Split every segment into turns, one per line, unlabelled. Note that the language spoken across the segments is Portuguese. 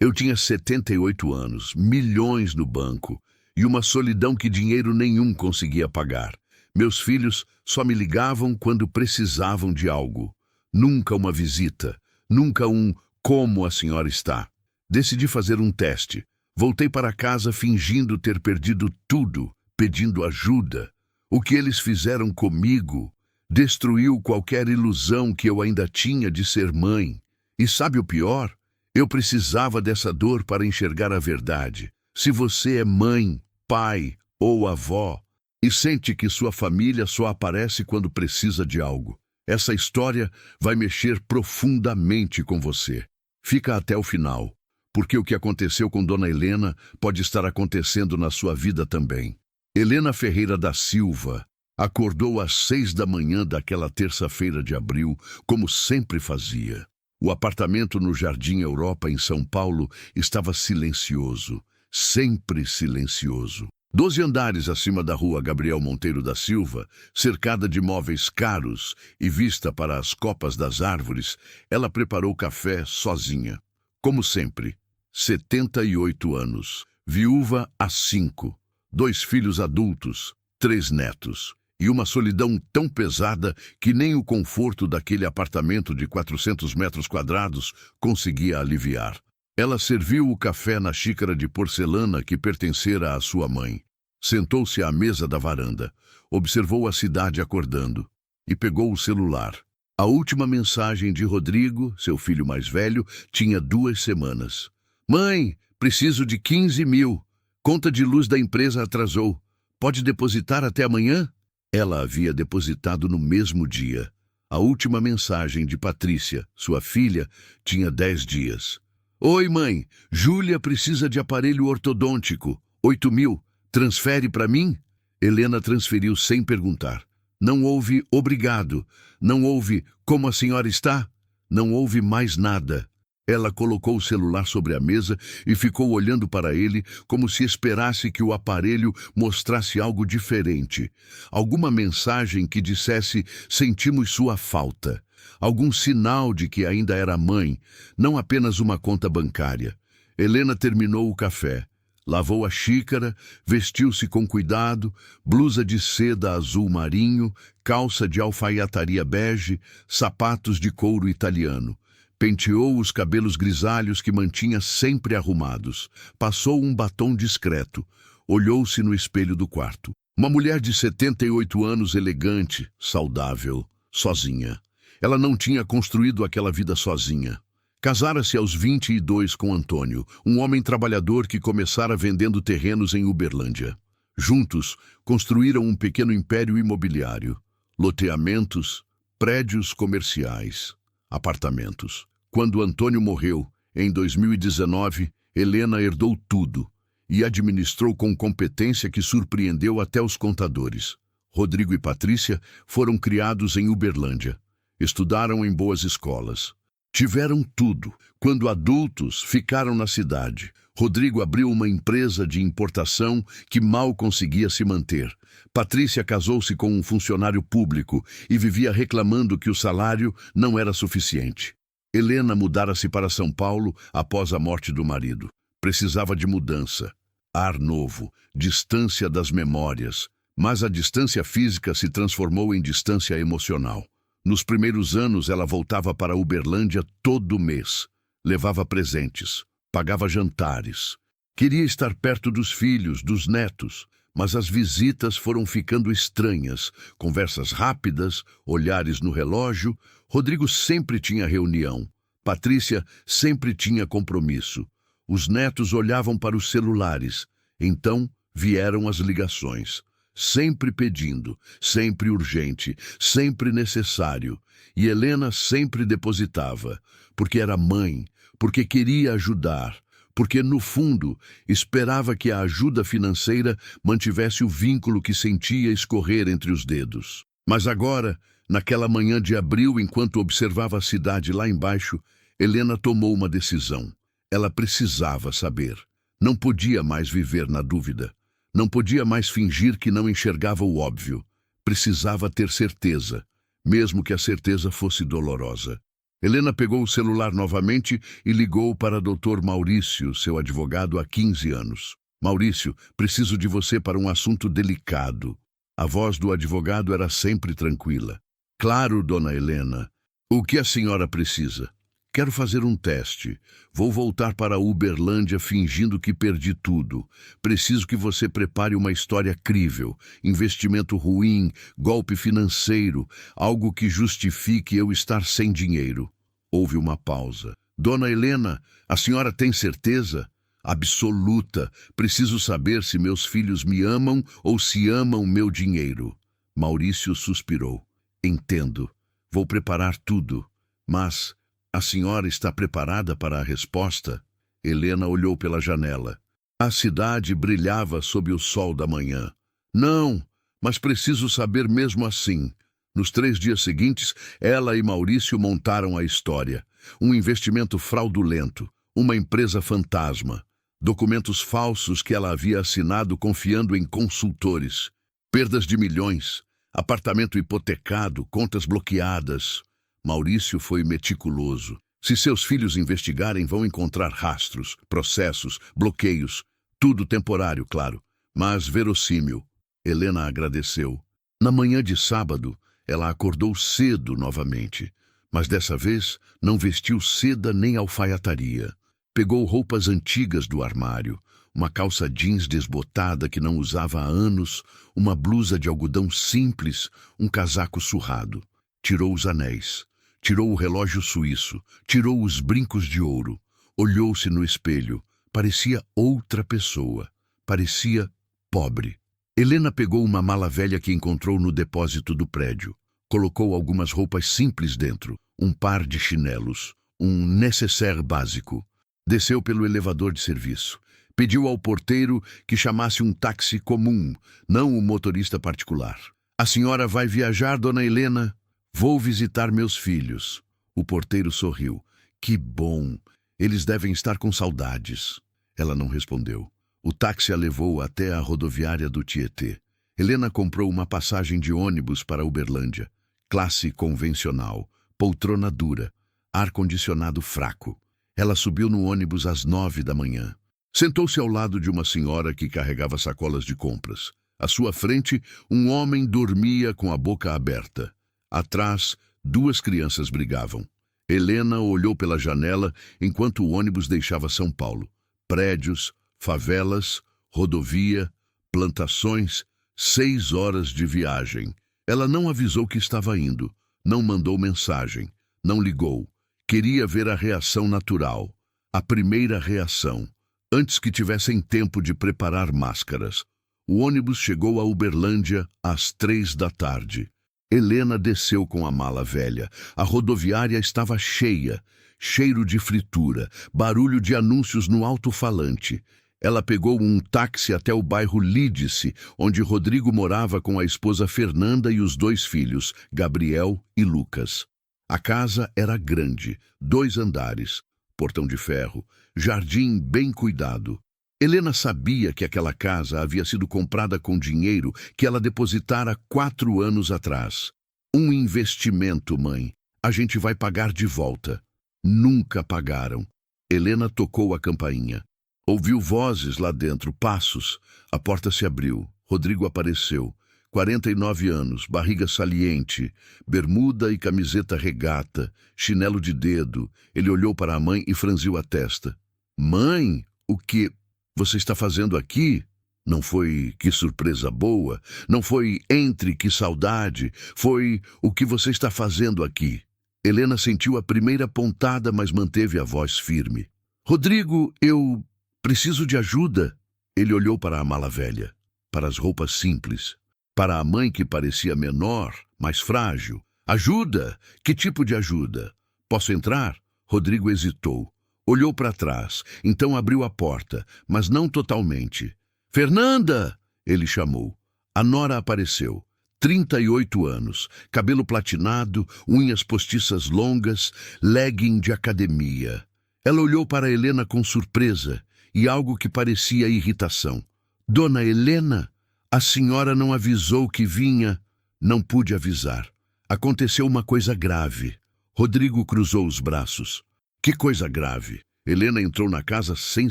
Eu tinha 78 anos, milhões no banco e uma solidão que dinheiro nenhum conseguia pagar. Meus filhos só me ligavam quando precisavam de algo. Nunca uma visita, nunca um "como a senhora está?". Decidi fazer um teste. Voltei para casa fingindo ter perdido tudo, pedindo ajuda. O que eles fizeram comigo destruiu qualquer ilusão que eu ainda tinha de ser mãe. E sabe o pior? Eu precisava dessa dor para enxergar a verdade. Se você é mãe, pai ou avó e sente que sua família só aparece quando precisa de algo, essa história vai mexer profundamente com você. Fica até o final, porque o que aconteceu com Dona Helena pode estar acontecendo na sua vida também. Helena Ferreira da Silva acordou às 6 da manhã daquela terça-feira de abril, como sempre fazia. O apartamento no Jardim Europa, em São Paulo, estava silencioso, sempre silencioso. 12 andares acima da rua Gabriel Monteiro da Silva, cercada de móveis caros e vista para as copas das árvores, ela preparou café sozinha. Como sempre, 78 anos, viúva há 5, 2 filhos adultos, 3 netos. E uma solidão tão pesada que nem o conforto daquele apartamento de 400 metros quadrados conseguia aliviar. Ela serviu o café na xícara de porcelana que pertencera à sua mãe. Sentou-se à mesa da varanda, observou a cidade acordando e pegou o celular. A última mensagem de Rodrigo, seu filho mais velho, tinha 2 semanas. "Mãe, preciso de 15 mil. Conta de luz da empresa atrasou. Pode depositar até amanhã?" Ela havia depositado no mesmo dia. A última mensagem de Patrícia, sua filha, tinha 10 dias. "Oi, mãe. Júlia precisa de aparelho ortodôntico. 8 mil. Transfere para mim?" Helena transferiu sem perguntar. Não houve "obrigado". Não houve "como a senhora está?". Não houve mais nada. Ela colocou o celular sobre a mesa e ficou olhando para ele como se esperasse que o aparelho mostrasse algo diferente. Alguma mensagem que dissesse "sentimos sua falta". Algum sinal de que ainda era mãe, não apenas uma conta bancária. Helena terminou o café. Lavou a xícara, vestiu-se com cuidado, blusa de seda azul marinho, calça de alfaiataria bege, sapatos de couro italiano. Penteou os cabelos grisalhos que mantinha sempre arrumados. Passou um batom discreto. Olhou-se no espelho do quarto. Uma mulher de 78 anos, elegante, saudável, sozinha. Ela não tinha construído aquela vida sozinha. Casara-se aos 22 com Antônio, um homem trabalhador que começara vendendo terrenos em Uberlândia. Juntos, construíram um pequeno império imobiliário. Loteamentos, prédios comerciais, apartamentos. Quando Antônio morreu, em 2019, Helena herdou tudo e administrou com competência que surpreendeu até os contadores. Rodrigo e Patrícia foram criados em Uberlândia. Estudaram em boas escolas. Tiveram tudo. Quando adultos, ficaram na cidade. Rodrigo abriu uma empresa de importação que mal conseguia se manter. Patrícia casou-se com um funcionário público e vivia reclamando que o salário não era suficiente. Helena mudara-se para São Paulo após a morte do marido. Precisava de mudança, ar novo, distância das memórias. Mas a distância física se transformou em distância emocional. Nos primeiros anos, ela voltava para Uberlândia todo mês. Levava presentes, pagava jantares. Queria estar perto dos filhos, dos netos. Mas as visitas foram ficando estranhas, conversas rápidas, olhares no relógio. Rodrigo sempre tinha reunião. Patrícia sempre tinha compromisso. Os netos olhavam para os celulares. Então vieram as ligações. Sempre pedindo, sempre urgente, sempre necessário. E Helena sempre depositava, porque era mãe, porque queria ajudar. Porque, no fundo, esperava que a ajuda financeira mantivesse o vínculo que sentia escorrer entre os dedos. Mas agora, naquela manhã de abril, enquanto observava a cidade lá embaixo, Helena tomou uma decisão. Ela precisava saber. Não podia mais viver na dúvida. Não podia mais fingir que não enxergava o óbvio. Precisava ter certeza, mesmo que a certeza fosse dolorosa. Helena pegou o celular novamente e ligou para Dr. Maurício, seu advogado há 15 anos. Maurício, preciso de você para um assunto delicado. A voz do advogado era sempre tranquila. Claro, dona Helena. O que a senhora precisa? Quero fazer um teste. Vou voltar para Uberlândia fingindo que perdi tudo. Preciso que você prepare uma história crível. Investimento ruim, golpe financeiro, algo que justifique eu estar sem dinheiro. Houve uma pausa. Dona Helena, a senhora tem certeza? Absoluta. Preciso saber se meus filhos me amam ou se amam meu dinheiro. Maurício suspirou. Entendo. Vou preparar tudo. Mas a senhora está preparada para a resposta? Helena olhou pela janela. A cidade brilhava sob o sol da manhã. Não, mas preciso saber mesmo assim. Nos 3 dias seguintes, ela e Maurício montaram a história. Um investimento fraudulento, uma empresa fantasma, documentos falsos que ela havia assinado confiando em consultores, perdas de milhões, apartamento hipotecado, contas bloqueadas. Maurício foi meticuloso. Se seus filhos investigarem, vão encontrar rastros, processos, bloqueios. Tudo temporário, claro, mas verossímil. Helena agradeceu. Na manhã de sábado, ela acordou cedo novamente, mas dessa vez não vestiu seda nem alfaiataria. Pegou roupas antigas do armário, uma calça jeans desbotada que não usava há anos, uma blusa de algodão simples, um casaco surrado. Tirou os anéis. Tirou o relógio suíço, tirou os brincos de ouro, olhou-se no espelho. Parecia outra pessoa, parecia pobre. Helena pegou uma mala velha que encontrou no depósito do prédio. Colocou algumas roupas simples dentro, um par de chinelos, um nécessaire básico. Desceu pelo elevador de serviço. Pediu ao porteiro que chamasse um táxi comum, não um motorista particular. A senhora vai viajar, dona Helena? Vou visitar meus filhos. O porteiro sorriu. Que bom. Eles devem estar com saudades. Ela não respondeu. O táxi a levou até a rodoviária do Tietê. Helena comprou uma passagem de ônibus para Uberlândia. Classe convencional, poltrona dura, ar-condicionado fraco. Ela subiu no ônibus às 9 da manhã. Sentou-se ao lado de uma senhora que carregava sacolas de compras. À sua frente, um homem dormia com a boca aberta. Atrás, 2 crianças brigavam. Helena olhou pela janela enquanto o ônibus deixava São Paulo. Prédios, favelas, rodovia, plantações, 6 horas de viagem. Ela não avisou que estava indo, não mandou mensagem, não ligou. Queria ver a reação natural, a primeira reação, antes que tivessem tempo de preparar máscaras. O ônibus chegou a Uberlândia às 3 da tarde. Helena desceu com a mala velha. A rodoviária estava cheia, cheiro de fritura, barulho de anúncios no alto-falante. Ela pegou um táxi até o bairro Lídice, onde Rodrigo morava com a esposa Fernanda e os 2 filhos, Gabriel e Lucas. A casa era grande, 2 andares, portão de ferro, jardim bem cuidado. Helena sabia que aquela casa havia sido comprada com dinheiro que ela depositara 4 anos atrás. Um investimento, mãe. A gente vai pagar de volta. Nunca pagaram. Helena tocou a campainha. Ouviu vozes lá dentro, passos. A porta se abriu. Rodrigo apareceu. 49 anos, barriga saliente, bermuda e camiseta regata, chinelo de dedo. Ele olhou para a mãe e franziu a testa. Mãe, o que você está fazendo aqui? Não foi que surpresa boa, não foi entre que saudade, foi o que você está fazendo aqui. Helena sentiu a primeira pontada, mas manteve a voz firme. Rodrigo, eu preciso de ajuda. Ele olhou para a mala velha, para as roupas simples, para a mãe que parecia menor, mais frágil. Ajuda? Que tipo de ajuda? Posso entrar? Rodrigo hesitou. Olhou para trás, então abriu a porta, mas não totalmente. Fernanda! Ele chamou. A nora apareceu. 38 anos, cabelo platinado, unhas postiças longas, legging de academia. Ela olhou para Helena com surpresa e algo que parecia irritação. Dona Helena, a senhora não avisou que vinha. Não pude avisar. Aconteceu uma coisa grave. Rodrigo cruzou os braços. Que coisa grave! Helena entrou na casa sem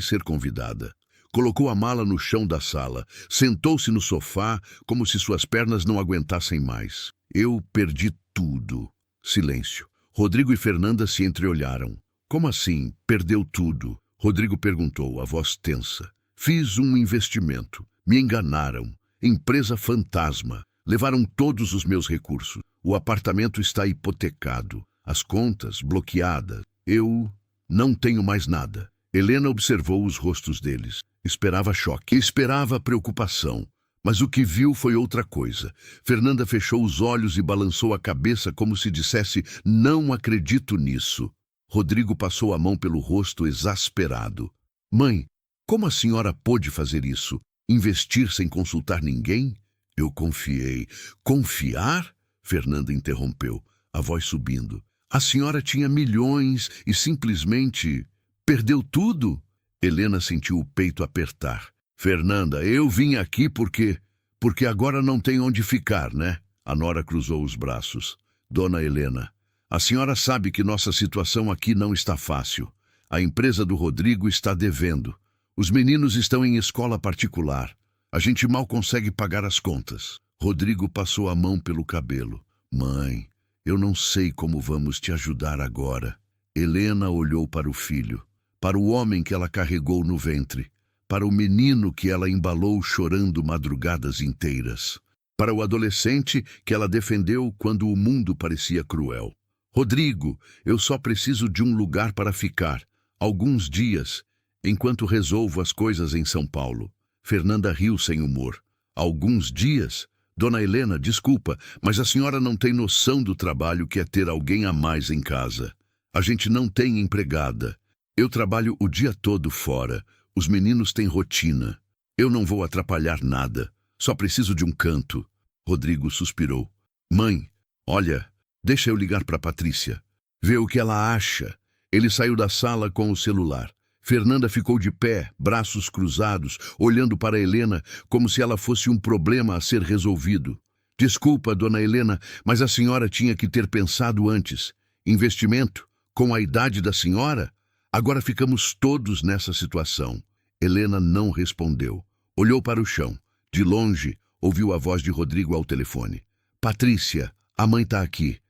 ser convidada. Colocou a mala no chão da sala, sentou-se no sofá como se suas pernas não aguentassem mais. Eu perdi tudo. Silêncio. Rodrigo e Fernanda se entreolharam. Como assim, perdeu tudo? Rodrigo perguntou, a voz tensa. Fiz um investimento. Me enganaram. Empresa fantasma. Levaram todos os meus recursos. O apartamento está hipotecado. As contas bloqueadas. Eu não tenho mais nada. Helena observou os rostos deles. Esperava choque. Esperava preocupação. Mas o que viu foi outra coisa. Fernanda fechou os olhos e balançou a cabeça como se dissesse, não acredito nisso. Rodrigo passou a mão pelo rosto exasperado. Mãe, como a senhora pôde fazer isso? Investir sem consultar ninguém? Eu confiei. Confiar? Fernanda interrompeu, a voz subindo. A senhora tinha milhões e simplesmente perdeu tudo? Helena sentiu o peito apertar. Fernanda, eu vim aqui porque agora não tem onde ficar, né? A nora cruzou os braços. Dona Helena, a senhora sabe que nossa situação aqui não está fácil. A empresa do Rodrigo está devendo. Os meninos estão em escola particular. A gente mal consegue pagar as contas. Rodrigo passou a mão pelo cabelo. Mãe, eu não sei como vamos te ajudar agora. Helena olhou para o filho, para o homem que ela carregou no ventre, para o menino que ela embalou chorando madrugadas inteiras, para o adolescente que ela defendeu quando o mundo parecia cruel. Rodrigo, eu só preciso de um lugar para ficar, alguns dias, enquanto resolvo as coisas em São Paulo. Fernanda riu sem humor. Alguns dias? Dona Helena, desculpa, mas a senhora não tem noção do trabalho que é ter alguém a mais em casa. A gente não tem empregada. Eu trabalho o dia todo fora. Os meninos têm rotina. Eu não vou atrapalhar nada. Só preciso de um canto. Rodrigo suspirou. Mãe, olha, deixa eu ligar para Patrícia. Vê o que ela acha. Ele saiu da sala com o celular. Fernanda ficou de pé, braços cruzados, olhando para Helena como se ela fosse um problema a ser resolvido. Desculpa, dona Helena, mas a senhora tinha que ter pensado antes. Investimento? Com a idade da senhora? Agora ficamos todos nessa situação. Helena não respondeu. Olhou para o chão. De longe, ouviu a voz de Rodrigo ao telefone. Patrícia, a mãe está aqui.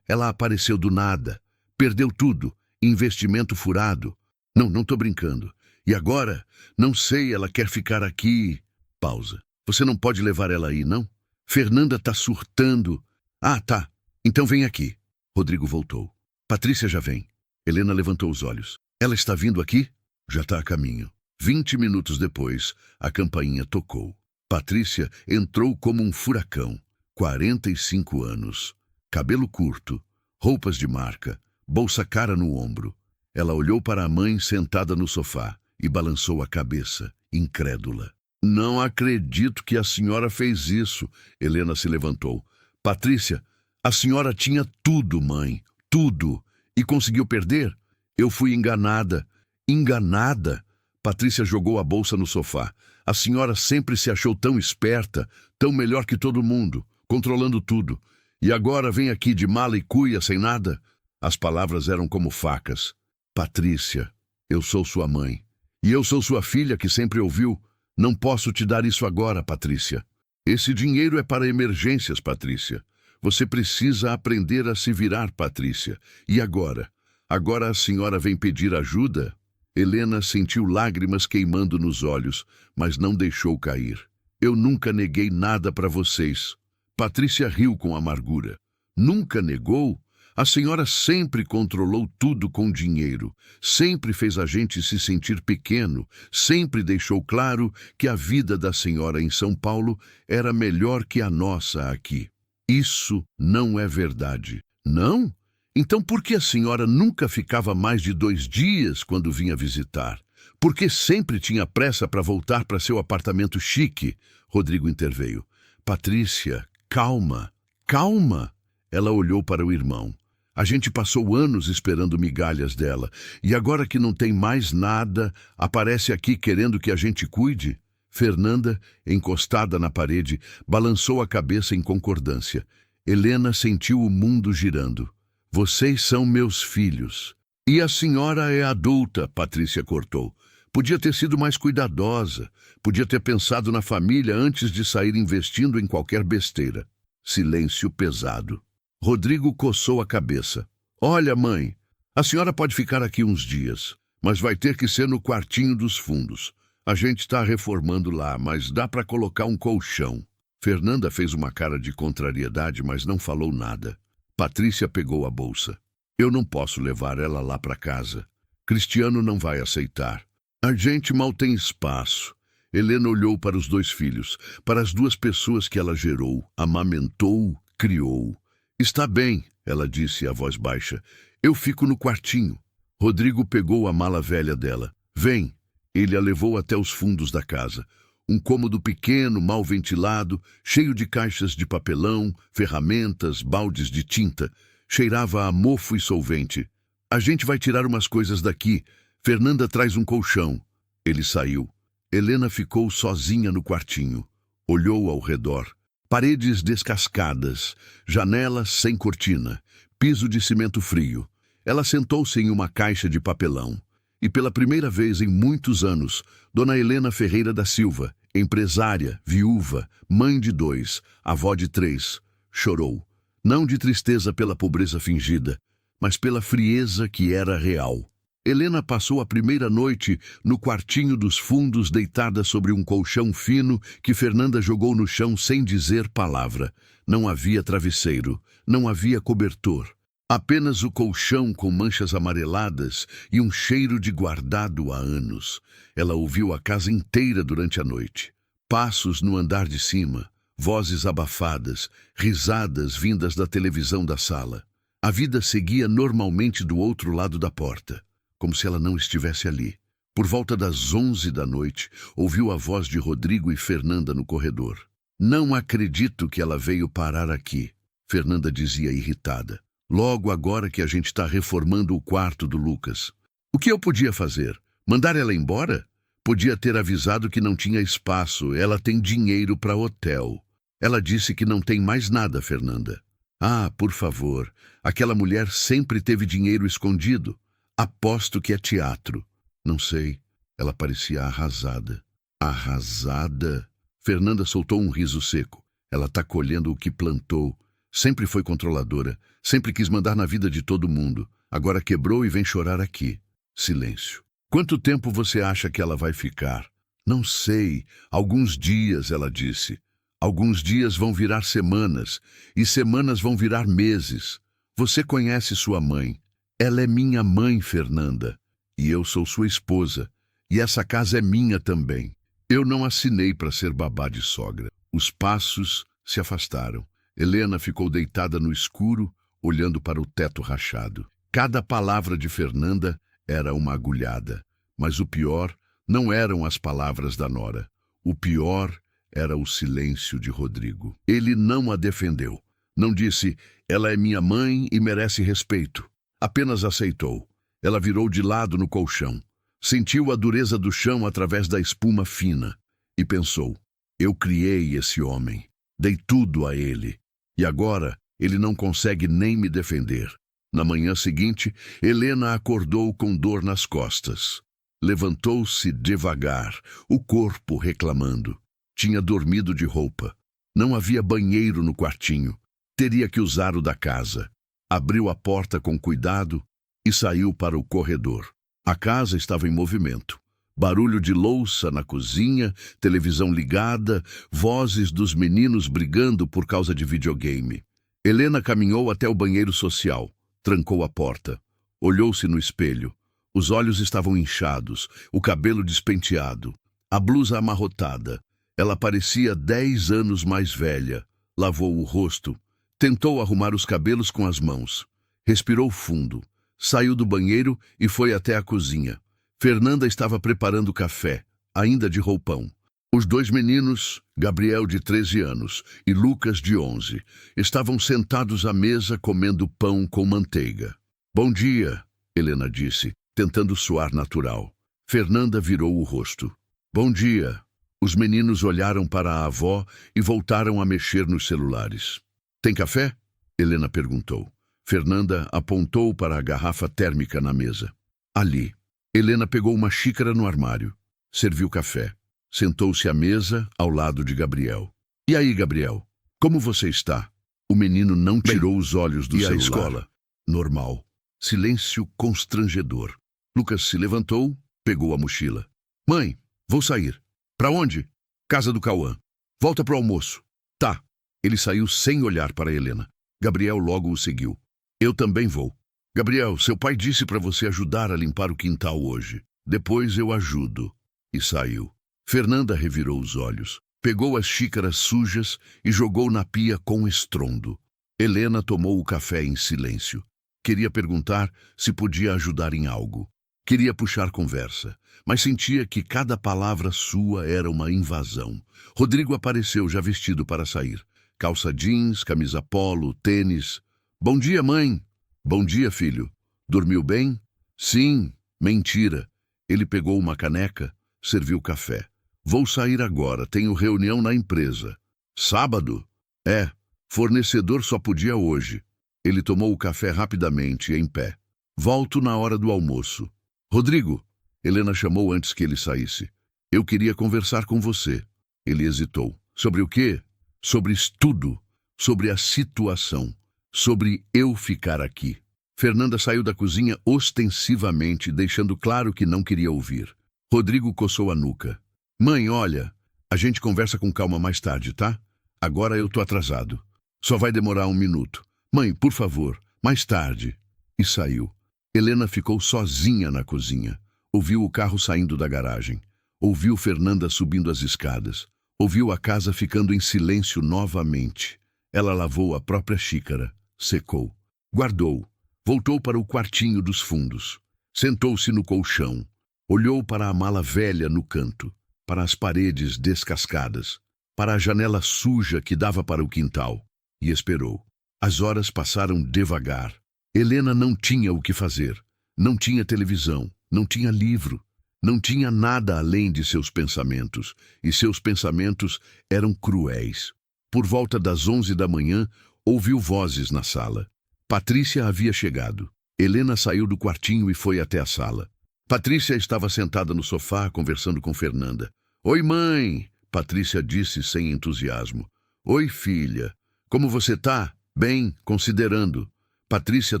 Ela apareceu do nada. Perdeu tudo. Investimento furado. Não tô brincando. E agora? Não sei, ela quer ficar aqui. Pausa. Você não pode levar ela aí, não? Fernanda tá surtando. Ah, tá. Então vem aqui. Rodrigo voltou. Patrícia já vem. Helena levantou os olhos. Ela está vindo aqui? Já está a caminho. 20 minutos depois, a campainha tocou. Patrícia entrou como um furacão. 45 anos. Cabelo curto, roupas de marca, bolsa cara no ombro. Ela olhou para a mãe sentada no sofá e balançou a cabeça, incrédula. Não acredito que a senhora fez isso. Helena se levantou. Patrícia, a senhora tinha tudo, mãe, tudo. E conseguiu perder? Eu fui enganada. Enganada? Patrícia jogou a bolsa no sofá. A senhora sempre se achou tão esperta, tão melhor que todo mundo, controlando tudo. E agora vem aqui de mala e cuia sem nada? As palavras eram como facas. Patrícia, eu sou sua mãe. E eu sou sua filha que sempre ouviu. Não posso te dar isso agora, Patrícia. Esse dinheiro é para emergências, Patrícia. Você precisa aprender a se virar, Patrícia. E agora? Agora a senhora vem pedir ajuda? Helena sentiu lágrimas queimando nos olhos, mas não deixou cair. Eu nunca neguei nada para vocês. Patrícia riu com amargura. Nunca negou? A senhora sempre controlou tudo com dinheiro, sempre fez a gente se sentir pequeno, sempre deixou claro que a vida da senhora em São Paulo era melhor que a nossa aqui. Isso não é verdade. Não? Então por que a senhora nunca ficava mais de 2 dias quando vinha visitar? Por que sempre tinha pressa para voltar para seu apartamento chique? Rodrigo interveio. Patrícia, calma, calma. Ela olhou para o irmão. A gente passou anos esperando migalhas dela, e agora que não tem mais nada, aparece aqui querendo que a gente cuide? Fernanda, encostada na parede, balançou a cabeça em concordância. Helena sentiu o mundo girando. Vocês são meus filhos. E a senhora é adulta, Patrícia cortou. Podia ter sido mais cuidadosa. Podia ter pensado na família antes de sair investindo em qualquer besteira. Silêncio pesado. Rodrigo coçou a cabeça. Olha, mãe, a senhora pode ficar aqui uns dias, mas vai ter que ser no quartinho dos fundos. A gente está reformando lá, mas dá para colocar um colchão. Fernanda fez uma cara de contrariedade, mas não falou nada. Patrícia pegou a bolsa. Eu não posso levar ela lá para casa. Cristiano não vai aceitar. A gente mal tem espaço. Helena olhou para os 2 filhos, para as 2 pessoas que ela gerou, amamentou, criou. Está bem, ela disse a voz baixa. Eu fico no quartinho. Rodrigo pegou a mala velha dela. Vem. Ele a levou até os fundos da casa. Um cômodo pequeno, mal ventilado, cheio de caixas de papelão, ferramentas, baldes de tinta. Cheirava a mofo e solvente. A gente vai tirar umas coisas daqui. Fernanda traz um colchão. Ele saiu. Helena ficou sozinha no quartinho. Olhou ao redor. Paredes descascadas, janelas sem cortina, piso de cimento frio. Ela sentou-se em uma caixa de papelão. E pela primeira vez em muitos anos, Dona Helena Ferreira da Silva, empresária, viúva, mãe de 2, avó de 3, chorou. Não de tristeza pela pobreza fingida, mas pela frieza que era real. Helena passou a primeira noite no quartinho dos fundos, deitada sobre um colchão fino que Fernanda jogou no chão sem dizer palavra. Não havia travesseiro, não havia cobertor. Apenas o colchão com manchas amareladas e um cheiro de guardado há anos. Ela ouviu a casa inteira durante a noite. Passos no andar de cima, vozes abafadas, risadas vindas da televisão da sala. A vida seguia normalmente do outro lado da porta, como se ela não estivesse ali. Por volta das 11 da noite, ouviu a voz de Rodrigo e Fernanda no corredor. Não acredito que ela veio parar aqui, Fernanda dizia irritada. Logo agora que a gente está reformando o quarto do Lucas. O que eu podia fazer? Mandar ela embora? Podia ter avisado que não tinha espaço, ela tem dinheiro para hotel. Ela disse que não tem mais nada, Fernanda. Ah, por favor, aquela mulher sempre teve dinheiro escondido. Aposto que é teatro. Não sei, ela parecia arrasada. Arrasada? Fernanda soltou um riso seco. Ela está colhendo o que plantou. Sempre foi controladora, sempre quis mandar na vida de todo mundo. Agora quebrou e vem chorar aqui. Silêncio. Quanto tempo você acha que ela vai ficar? Não sei. Alguns dias, ela disse. Alguns dias vão virar semanas, e semanas vão virar meses. Você conhece sua mãe. Ela é minha mãe, Fernanda. E eu sou sua esposa. E essa casa é minha também. Eu não assinei para ser babá de sogra. Os passos se afastaram. Helena ficou deitada no escuro, olhando para o teto rachado. Cada palavra de Fernanda era uma agulhada. Mas o pior não eram as palavras da nora. O pior era o silêncio de Rodrigo. Ele não a defendeu. Não disse, ela é minha mãe e merece respeito. Apenas aceitou. Ela virou de lado no colchão. Sentiu a dureza do chão através da espuma fina. E pensou, eu criei esse homem. Dei tudo a ele. E agora ele não consegue nem me defender. Na manhã seguinte, Helena acordou com dor nas costas. Levantou-se devagar, o corpo reclamando. Tinha dormido de roupa. Não havia banheiro no quartinho. Teria que usar o da casa. Abriu a porta com cuidado e saiu para o corredor. A casa estava em movimento. Barulho de louça na cozinha, televisão ligada, vozes dos meninos brigando por causa de videogame. Helena caminhou até o banheiro social, trancou a porta, olhou-se no espelho. Os olhos estavam inchados, o cabelo despenteado, a blusa amarrotada. Ela parecia 10 anos mais velha. Lavou o rosto, tentou arrumar os cabelos com as mãos. Respirou fundo, saiu do banheiro e foi até a cozinha. Fernanda estava preparando café, ainda de roupão. Os 2 meninos, Gabriel de 13 anos e Lucas de 11, estavam sentados à mesa comendo pão com manteiga. Bom dia, Helena disse, tentando soar natural. Fernanda virou o rosto. Bom dia. Os meninos olharam para a avó e voltaram a mexer nos celulares. Tem café? Helena perguntou. Fernanda apontou para a garrafa térmica na mesa. Ali. Helena pegou uma xícara no armário. Serviu café. Sentou-se à mesa, ao lado de Gabriel. E aí, Gabriel? Como você está? O menino não tirou os olhos do celular. E a escola? Normal. Silêncio constrangedor. Lucas se levantou, pegou a mochila. Mãe, vou sair. Pra onde? Casa do Cauã. Volta pro almoço. Tá. Ele saiu sem olhar para Helena. Gabriel logo o seguiu. Eu também vou. Gabriel, seu pai disse para você ajudar a limpar o quintal hoje. Depois eu ajudo. E saiu. Fernanda revirou os olhos. Pegou as xícaras sujas e jogou na pia com estrondo. Helena tomou o café em silêncio. Queria perguntar se podia ajudar em algo. Queria puxar conversa, mas sentia que cada palavra sua era uma invasão. Rodrigo apareceu já vestido para sair. Calça jeans, camisa polo, tênis. Bom dia, mãe. Bom dia, filho. Dormiu bem? Sim. Mentira. Ele pegou uma caneca, serviu café. Vou sair agora, tenho reunião na empresa. Sábado? É. Fornecedor só podia hoje. Ele tomou o café rapidamente, em pé. Volto na hora do almoço. Rodrigo, Helena chamou antes que ele saísse. Eu queria conversar com você. Ele hesitou. Sobre o quê? Sobre tudo. Sobre a situação. Sobre eu ficar aqui. Fernanda saiu da cozinha ostensivamente, deixando claro que não queria ouvir. Rodrigo coçou a nuca. Mãe, olha, a gente conversa com calma mais tarde, tá? Agora eu tô atrasado. Só vai demorar 1 minuto. Mãe, por favor, mais tarde. E saiu. Helena ficou sozinha na cozinha. Ouviu o carro saindo da garagem. Ouviu Fernanda subindo as escadas. Ouviu a casa ficando em silêncio novamente. Ela lavou a própria xícara. Secou. Guardou. Voltou para o quartinho dos fundos. Sentou-se no colchão. Olhou para a mala velha no canto. Para as paredes descascadas. Para a janela suja que dava para o quintal. E esperou. As horas passaram devagar. Helena não tinha o que fazer. Não tinha televisão. Não tinha livro. Não tinha nada além de seus pensamentos. E seus pensamentos eram cruéis. Por volta das 11 da manhã, ouviu vozes na sala. Patrícia havia chegado. Helena saiu do quartinho e foi até a sala. Patrícia estava sentada no sofá, conversando com Fernanda. Oi, mãe, Patrícia disse sem entusiasmo. Oi, filha. Como você tá? Bem, considerando. Patrícia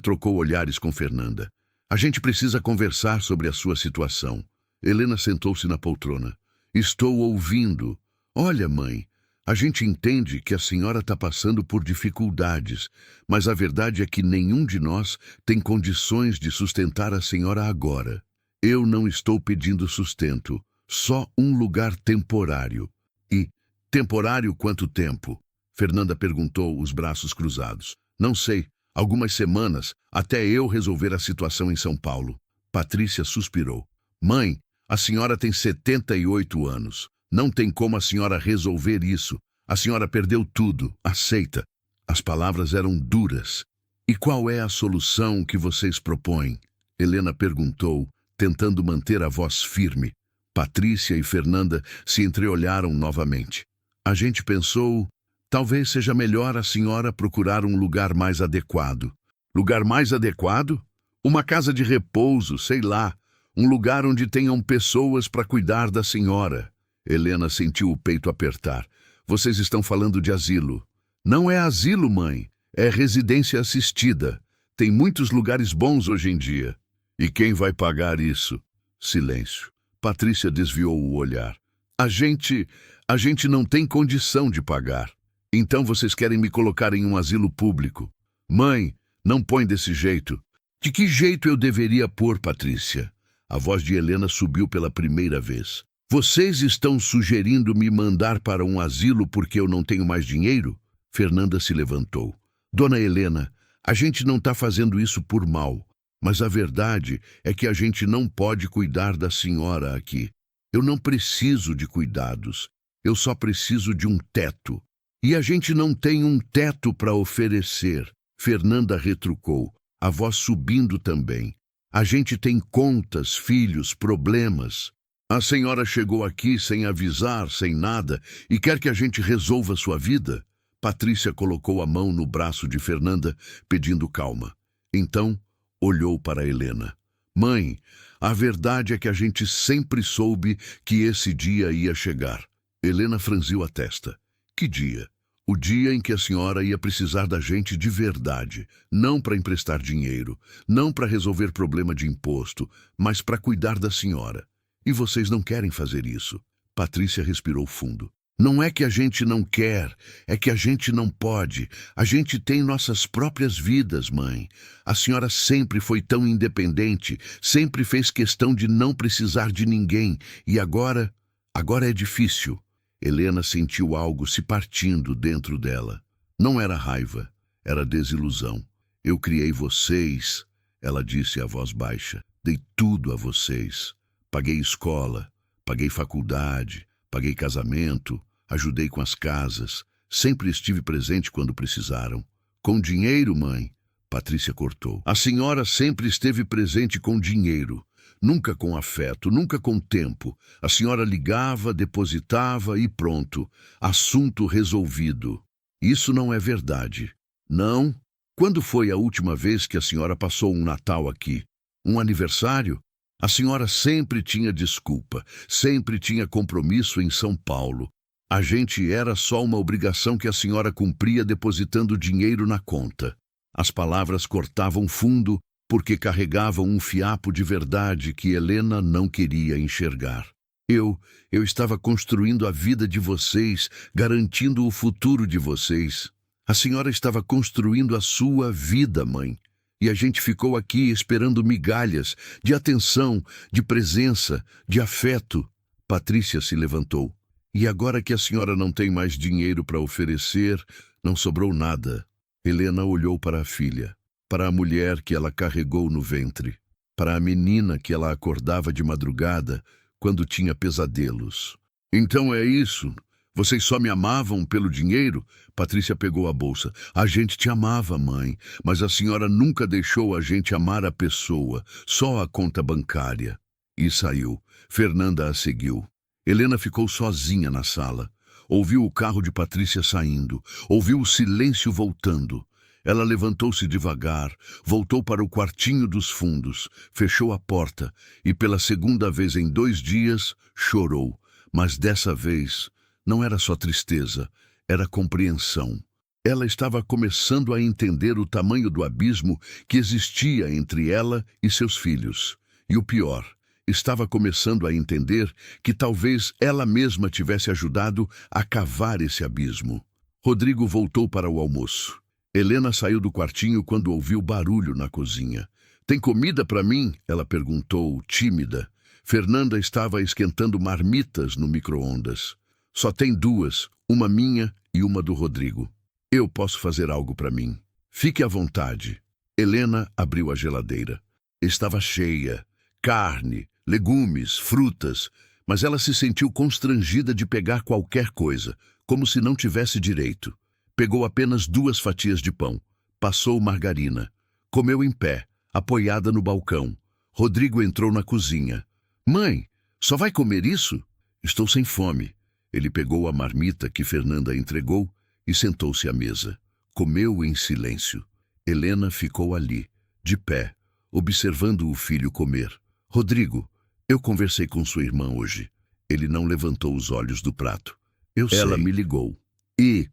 trocou olhares com Fernanda. A gente precisa conversar sobre a sua situação. Helena sentou-se na poltrona. Estou ouvindo. Olha, mãe, a gente entende que a senhora está passando por dificuldades, mas a verdade é que nenhum de nós tem condições de sustentar a senhora agora. Eu não estou pedindo sustento, só um lugar temporário. E, temporário quanto tempo? Fernanda perguntou, os braços cruzados. Não sei, algumas semanas, até eu resolver a situação em São Paulo. Patrícia suspirou. Mãe, a senhora tem 78 anos. Não tem como a senhora resolver isso. A senhora perdeu tudo. Aceita. As palavras eram duras. E qual é a solução que vocês propõem? Helena perguntou, tentando manter a voz firme. Patrícia e Fernanda se entreolharam novamente. A gente pensou, talvez seja melhor a senhora procurar um lugar mais adequado. Lugar mais adequado? Uma casa de repouso, sei lá. Um lugar onde tenham pessoas para cuidar da senhora. Helena sentiu o peito apertar. Vocês estão falando de asilo. Não é asilo, mãe. É residência assistida. Tem muitos lugares bons hoje em dia. E quem vai pagar isso? Silêncio. Patrícia desviou o olhar. A gente não tem condição de pagar. Então vocês querem me colocar em um asilo público. Mãe, não põe desse jeito. De que jeito eu deveria pôr, Patrícia? A voz de Helena subiu pela primeira vez. Vocês estão sugerindo me mandar para um asilo porque eu não tenho mais dinheiro? Fernanda se levantou. Dona Helena, a gente não está fazendo isso por mal, mas a verdade é que a gente não pode cuidar da senhora aqui. Eu não preciso de cuidados, eu só preciso de um teto. E a gente não tem um teto para oferecer. Fernanda retrucou, a voz subindo também. A gente tem contas, filhos, problemas. A senhora chegou aqui sem avisar, sem nada, e quer que a gente resolva sua vida? Patrícia colocou a mão no braço de Fernanda, pedindo calma. Então, olhou para Helena. Mãe, a verdade é que a gente sempre soube que esse dia ia chegar. Helena franziu a testa. Que dia? O dia em que a senhora ia precisar da gente de verdade, não para emprestar dinheiro, não para resolver problema de imposto, mas para cuidar da senhora. E vocês não querem fazer isso. Patrícia respirou fundo. Não é que a gente não quer, é que a gente não pode. A gente tem nossas próprias vidas, mãe. A senhora sempre foi tão independente, sempre fez questão de não precisar de ninguém. E agora é difícil. Helena sentiu algo se partindo dentro dela. Não era raiva, era desilusão. Eu criei vocês, ela disse a voz baixa. Dei tudo a vocês. Paguei escola, paguei faculdade, paguei casamento, ajudei com as casas. Sempre estive presente quando precisaram. Com dinheiro, mãe? Patrícia cortou. A senhora sempre esteve presente com dinheiro. Nunca com afeto, nunca com tempo. A senhora ligava, depositava e pronto. Assunto resolvido. Isso não é verdade. Não? Quando foi a última vez que a senhora passou um Natal aqui? Um aniversário? A senhora sempre tinha desculpa, sempre tinha compromisso em São Paulo. A gente era só uma obrigação que a senhora cumpria depositando dinheiro na conta. As palavras cortavam fundo porque carregavam um fiapo de verdade que Helena não queria enxergar. Eu estava construindo a vida de vocês, garantindo o futuro de vocês. A senhora estava construindo a sua vida, mãe. E a gente ficou aqui esperando migalhas de atenção, de presença, de afeto. Patrícia se levantou. E agora que a senhora não tem mais dinheiro para oferecer, não sobrou nada. Helena olhou para a filha, para a mulher que ela carregou no ventre, para a menina que ela acordava de madrugada quando tinha pesadelos. Então é isso? Vocês só me amavam pelo dinheiro? Patrícia pegou a bolsa. A gente te amava, mãe, mas a senhora nunca deixou a gente amar a pessoa, só a conta bancária. E saiu. Fernanda a seguiu. Helena ficou sozinha na sala. Ouviu o carro de Patrícia saindo. Ouviu o silêncio voltando. Ela levantou-se devagar, voltou para o quartinho dos fundos, fechou a porta e, pela segunda vez em 2 dias, chorou. Mas dessa vez não era só tristeza, era compreensão. Ela estava começando a entender o tamanho do abismo que existia entre ela e seus filhos. E o pior, estava começando a entender que talvez ela mesma tivesse ajudado a cavar esse abismo. Rodrigo voltou para o almoço. Helena saiu do quartinho quando ouviu barulho na cozinha. Tem comida para mim? Ela perguntou, tímida. Fernanda estava esquentando marmitas no micro-ondas. Só tem 2, uma minha e uma do Rodrigo. Eu posso fazer algo para mim. Fique à vontade. Helena abriu a geladeira. Estava cheia. Carne, legumes, frutas. Mas ela se sentiu constrangida de pegar qualquer coisa, como se não tivesse direito. Pegou apenas 2 fatias de pão. Passou margarina. Comeu em pé, apoiada no balcão. Rodrigo entrou na cozinha. Mãe, só vai comer isso? Estou sem fome. Ele pegou a marmita que Fernanda entregou e sentou-se à mesa. Comeu em silêncio. Helena ficou ali, de pé, observando o filho comer. Rodrigo, eu conversei com sua irmã hoje. Ele não levantou os olhos do prato. Ela me ligou. E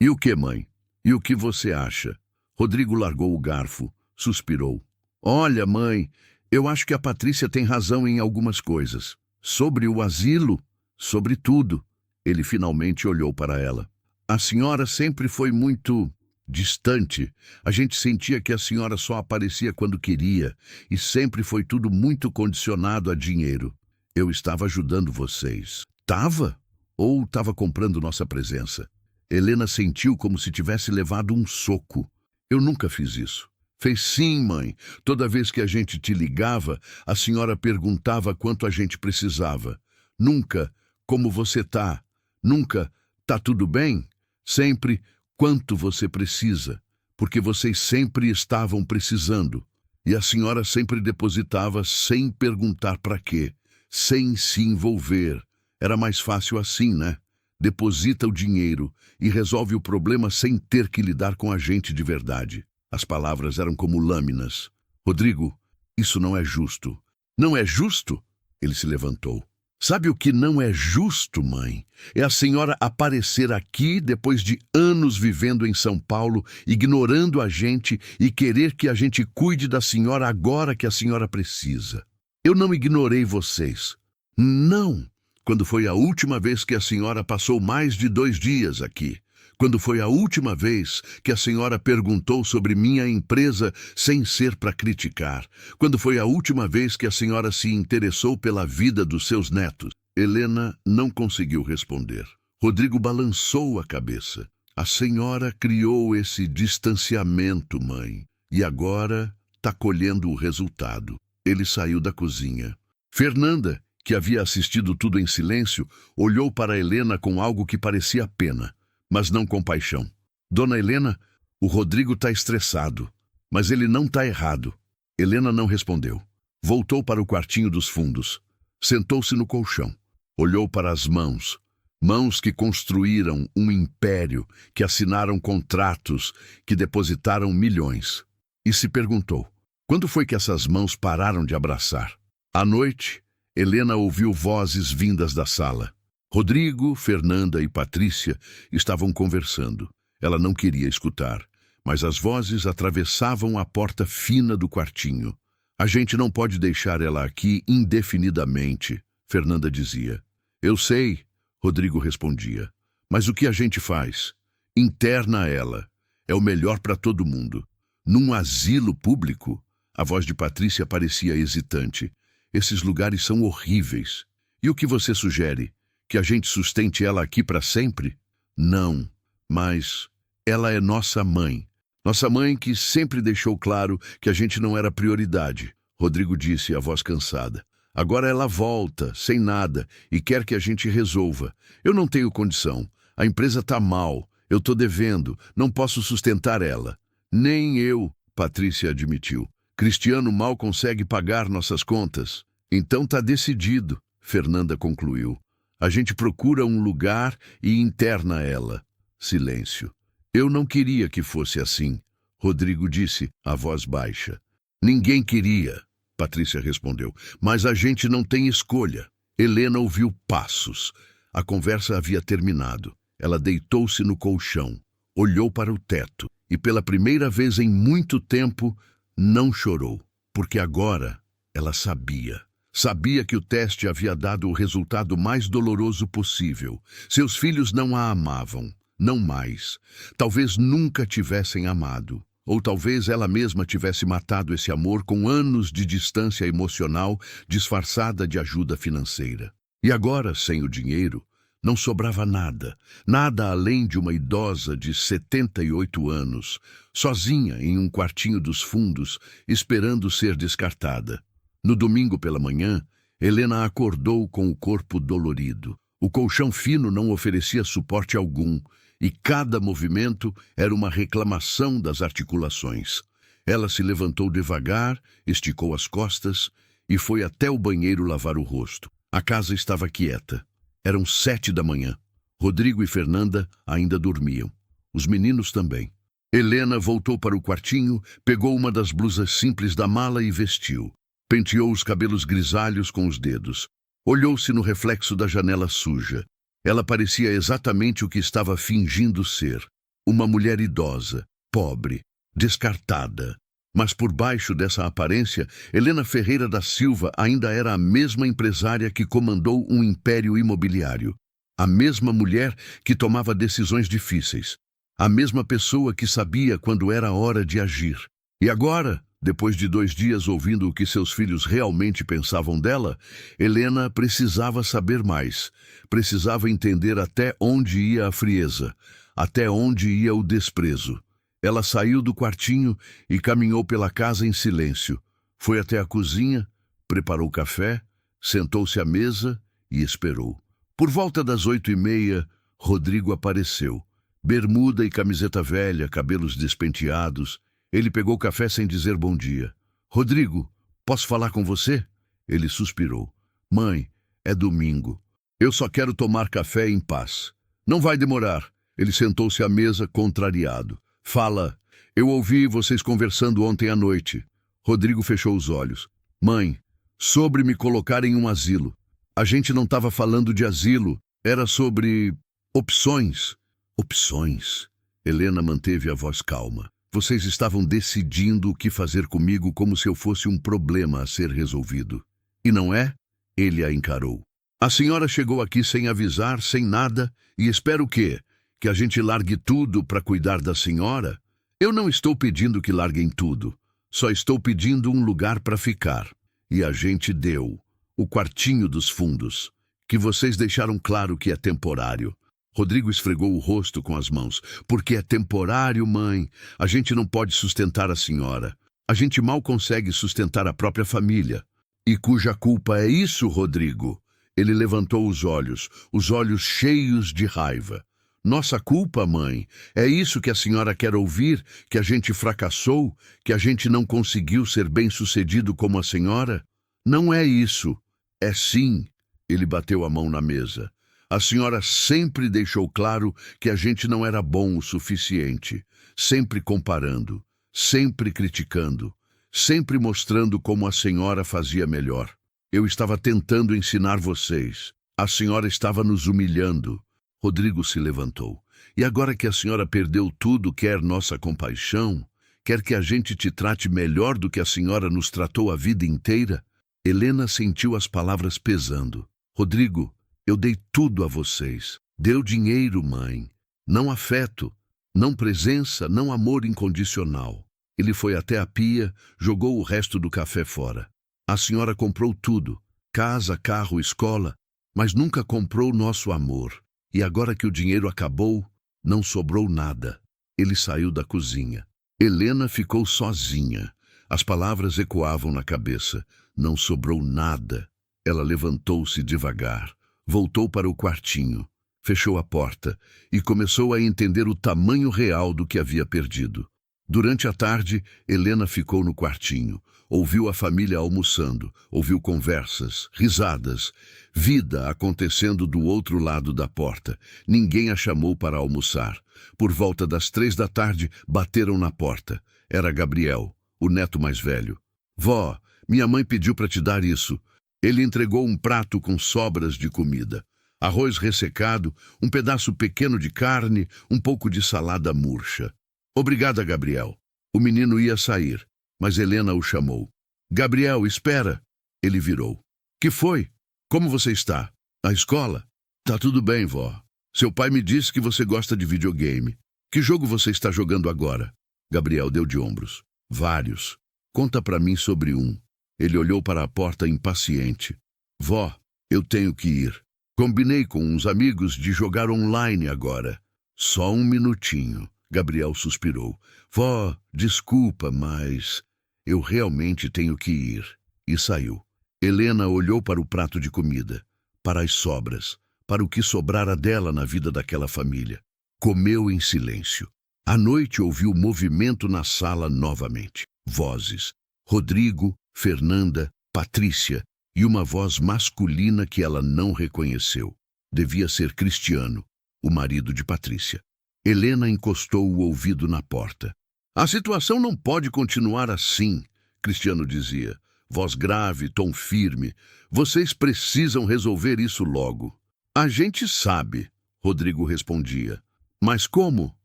o que, mãe? E o que você acha? Rodrigo largou o garfo, suspirou. Olha, mãe, eu acho que a Patrícia tem razão em algumas coisas. Sobre o asilo, sobre tudo. Ele finalmente olhou para ela. A senhora sempre foi muito distante. A gente sentia que a senhora só aparecia quando queria, e sempre foi tudo muito condicionado a dinheiro. Eu estava ajudando vocês. Tava? Ou estava comprando nossa presença? Helena sentiu como se tivesse levado um soco. Eu nunca fiz isso. Fez sim, mãe. Toda vez que a gente te ligava, a senhora perguntava quanto a gente precisava. Nunca, como você tá? Nunca, tá tudo bem? Sempre, quanto você precisa? Porque vocês sempre estavam precisando. E a senhora sempre depositava sem perguntar para quê, sem se envolver. Era mais fácil assim, né? deposita o dinheiro e resolve o problema sem ter que lidar com a gente de verdade. As palavras eram como lâminas. Rodrigo, isso não é justo. Não é justo? Ele se levantou. Sabe o que não é justo, mãe? É a senhora aparecer aqui depois de anos vivendo em São Paulo, ignorando a gente e querer que a gente cuide da senhora agora que a senhora precisa. Eu não ignorei vocês. Não. Quando foi a última vez que a senhora passou mais de 2 dias aqui? Quando foi a última vez que a senhora perguntou sobre minha empresa sem ser para criticar? Quando foi a última vez que a senhora se interessou pela vida dos seus netos? Helena não conseguiu responder. Rodrigo balançou a cabeça. A senhora criou esse distanciamento, mãe, e agora está colhendo o resultado. Ele saiu da cozinha. Fernanda, que havia assistido tudo em silêncio, olhou para Helena com algo que parecia pena, mas não compaixão. Dona Helena, o Rodrigo está estressado, mas ele não está errado. Helena não respondeu. Voltou para o quartinho dos fundos. Sentou-se no colchão. Olhou para as mãos. Mãos que construíram um império, que assinaram contratos, que depositaram milhões. E se perguntou, quando foi que essas mãos pararam de abraçar? À noite, Helena ouviu vozes vindas da sala. Rodrigo, Fernanda e Patrícia estavam conversando. Ela não queria escutar, mas as vozes atravessavam a porta fina do quartinho. A gente não pode deixar ela aqui indefinidamente, Fernanda dizia. Eu sei, Rodrigo respondia. Mas o que a gente faz? Interna ela. É o melhor para todo mundo. Num asilo público? A voz de Patrícia parecia hesitante. Esses lugares são horríveis. E o que você sugere? Que a gente sustente ela aqui para sempre? Não, mas ela é nossa mãe. Nossa mãe que sempre deixou claro que a gente não era prioridade, Rodrigo disse, a voz cansada. Agora ela volta, sem nada, e quer que a gente resolva. Eu não tenho condição. A empresa está mal. Eu estou devendo. Não posso sustentar ela. Nem eu, Patrícia admitiu. Cristiano mal consegue pagar nossas contas. Então está decidido, Fernanda concluiu. A gente procura um lugar e interna ela. Silêncio. Eu não queria que fosse assim, Rodrigo disse, a voz baixa. Ninguém queria, Patrícia respondeu, mas a gente não tem escolha. Helena ouviu passos. A conversa havia terminado. Ela deitou-se no colchão, olhou para o teto e pela primeira vez em muito tempo não chorou, porque agora ela sabia. Sabia que o teste havia dado o resultado mais doloroso possível. Seus filhos não a amavam, não mais. Talvez nunca tivessem amado. Ou talvez ela mesma tivesse matado esse amor com anos de distância emocional disfarçada de ajuda financeira. E agora, sem o dinheiro, não sobrava nada. Nada além de uma idosa de 78 anos, sozinha em um quartinho dos fundos, esperando ser descartada. No domingo pela manhã, Helena acordou com o corpo dolorido. O colchão fino não oferecia suporte algum, e cada movimento era uma reclamação das articulações. Ela se levantou devagar, esticou as costas e foi até o banheiro lavar o rosto. A casa estava quieta. Eram 7 da manhã. Rodrigo e Fernanda ainda dormiam. Os meninos também. Helena voltou para o quartinho, pegou uma das blusas simples da mala e vestiu. Penteou os cabelos grisalhos com os dedos. Olhou-se no reflexo da janela suja. Ela parecia exatamente o que estava fingindo ser. Uma mulher idosa, pobre, descartada. Mas por baixo dessa aparência, Helena Ferreira da Silva ainda era a mesma empresária que comandou um império imobiliário. A mesma mulher que tomava decisões difíceis. A mesma pessoa que sabia quando era hora de agir. E agora, depois de 2 dias ouvindo o que seus filhos realmente pensavam dela, Helena precisava saber mais. Precisava entender até onde ia a frieza, até onde ia o desprezo. Ela saiu do quartinho e caminhou pela casa em silêncio. Foi até a cozinha, preparou café, sentou-se à mesa e esperou. Por volta das 8h30, Rodrigo apareceu. Bermuda e camiseta velha, cabelos despenteados. Ele pegou café sem dizer bom dia. Rodrigo, posso falar com você? Ele suspirou. Mãe, é domingo. Eu só quero tomar café em paz. Não vai demorar. Ele sentou-se à mesa, contrariado. Fala. Eu ouvi vocês conversando ontem à noite. Rodrigo fechou os olhos. Mãe, sobre me colocar em um asilo. A gente não estava falando de asilo. Era sobre opções. Opções. Helena manteve a voz calma. Vocês estavam decidindo o que fazer comigo como se eu fosse um problema a ser resolvido. E não é? Ele a encarou. A senhora chegou aqui sem avisar, sem nada, e espera o quê? Que a gente largue tudo para cuidar da senhora? Eu não estou pedindo que larguem tudo. Só estou pedindo um lugar para ficar. E a gente deu. O quartinho dos fundos. Que vocês deixaram claro que é temporário. Rodrigo esfregou o rosto com as mãos. Porque é temporário, mãe. A gente não pode sustentar a senhora. A gente mal consegue sustentar a própria família. E cuja culpa é isso, Rodrigo? Ele levantou os olhos cheios de raiva. Nossa culpa, mãe? É isso que a senhora quer ouvir? Que a gente fracassou? Que a gente não conseguiu ser bem-sucedido como a senhora? Não é isso. É sim. Ele bateu a mão na mesa. A senhora sempre deixou claro que a gente não era bom o suficiente. Sempre comparando, sempre criticando, sempre mostrando como a senhora fazia melhor. Eu estava tentando ensinar vocês. A senhora estava nos humilhando. Rodrigo se levantou. E agora que a senhora perdeu tudo, quer nossa compaixão? Quer que a gente te trate melhor do que a senhora nos tratou a vida inteira? Helena sentiu as palavras pesando. Rodrigo, eu dei tudo a vocês. Deu dinheiro, mãe. Não afeto, não presença, não amor incondicional. Ele foi até a pia, jogou o resto do café fora. A senhora comprou tudo, casa, carro, escola, mas nunca comprou nosso amor. E agora que o dinheiro acabou, não sobrou nada. Ele saiu da cozinha. Helena ficou sozinha. As palavras ecoavam na cabeça. Não sobrou nada. Ela levantou-se devagar, voltou para o quartinho, fechou a porta e começou a entender o tamanho real do que havia perdido. Durante a tarde, Helena ficou no quartinho. Ouviu a família almoçando, ouviu conversas, risadas, vida acontecendo do outro lado da porta. Ninguém a chamou para almoçar. Por volta das 3 da tarde, bateram na porta. Era Gabriel, o neto mais velho. Vó, minha mãe pediu para te dar isso. Ele entregou um prato com sobras de comida. Arroz ressecado, um pedaço pequeno de carne, um pouco de salada murcha. Obrigada, Gabriel. O menino ia sair, mas Helena o chamou. Gabriel, espera. Ele virou. Que foi? Como você está? Na escola? Tá tudo bem, vó. Seu pai me disse que você gosta de videogame. Que jogo você está jogando agora? Gabriel deu de ombros. Vários. Conta pra mim sobre um. Ele olhou para a porta impaciente. Vó, eu tenho que ir. Combinei com uns amigos de jogar online agora. Só um minutinho. Gabriel suspirou. Vó, desculpa, mas eu realmente tenho que ir. E saiu. Helena olhou para o prato de comida, para as sobras, para o que sobrara dela na vida daquela família. Comeu em silêncio. À noite ouviu movimento na sala novamente. Vozes. Rodrigo, Fernanda, Patrícia e uma voz masculina que ela não reconheceu. Devia ser Cristiano, o marido de Patrícia. Helena encostou o ouvido na porta. A situação não pode continuar assim, Cristiano dizia. Voz grave, tom firme. Vocês precisam resolver isso logo. A gente sabe, Rodrigo respondia. Mas como?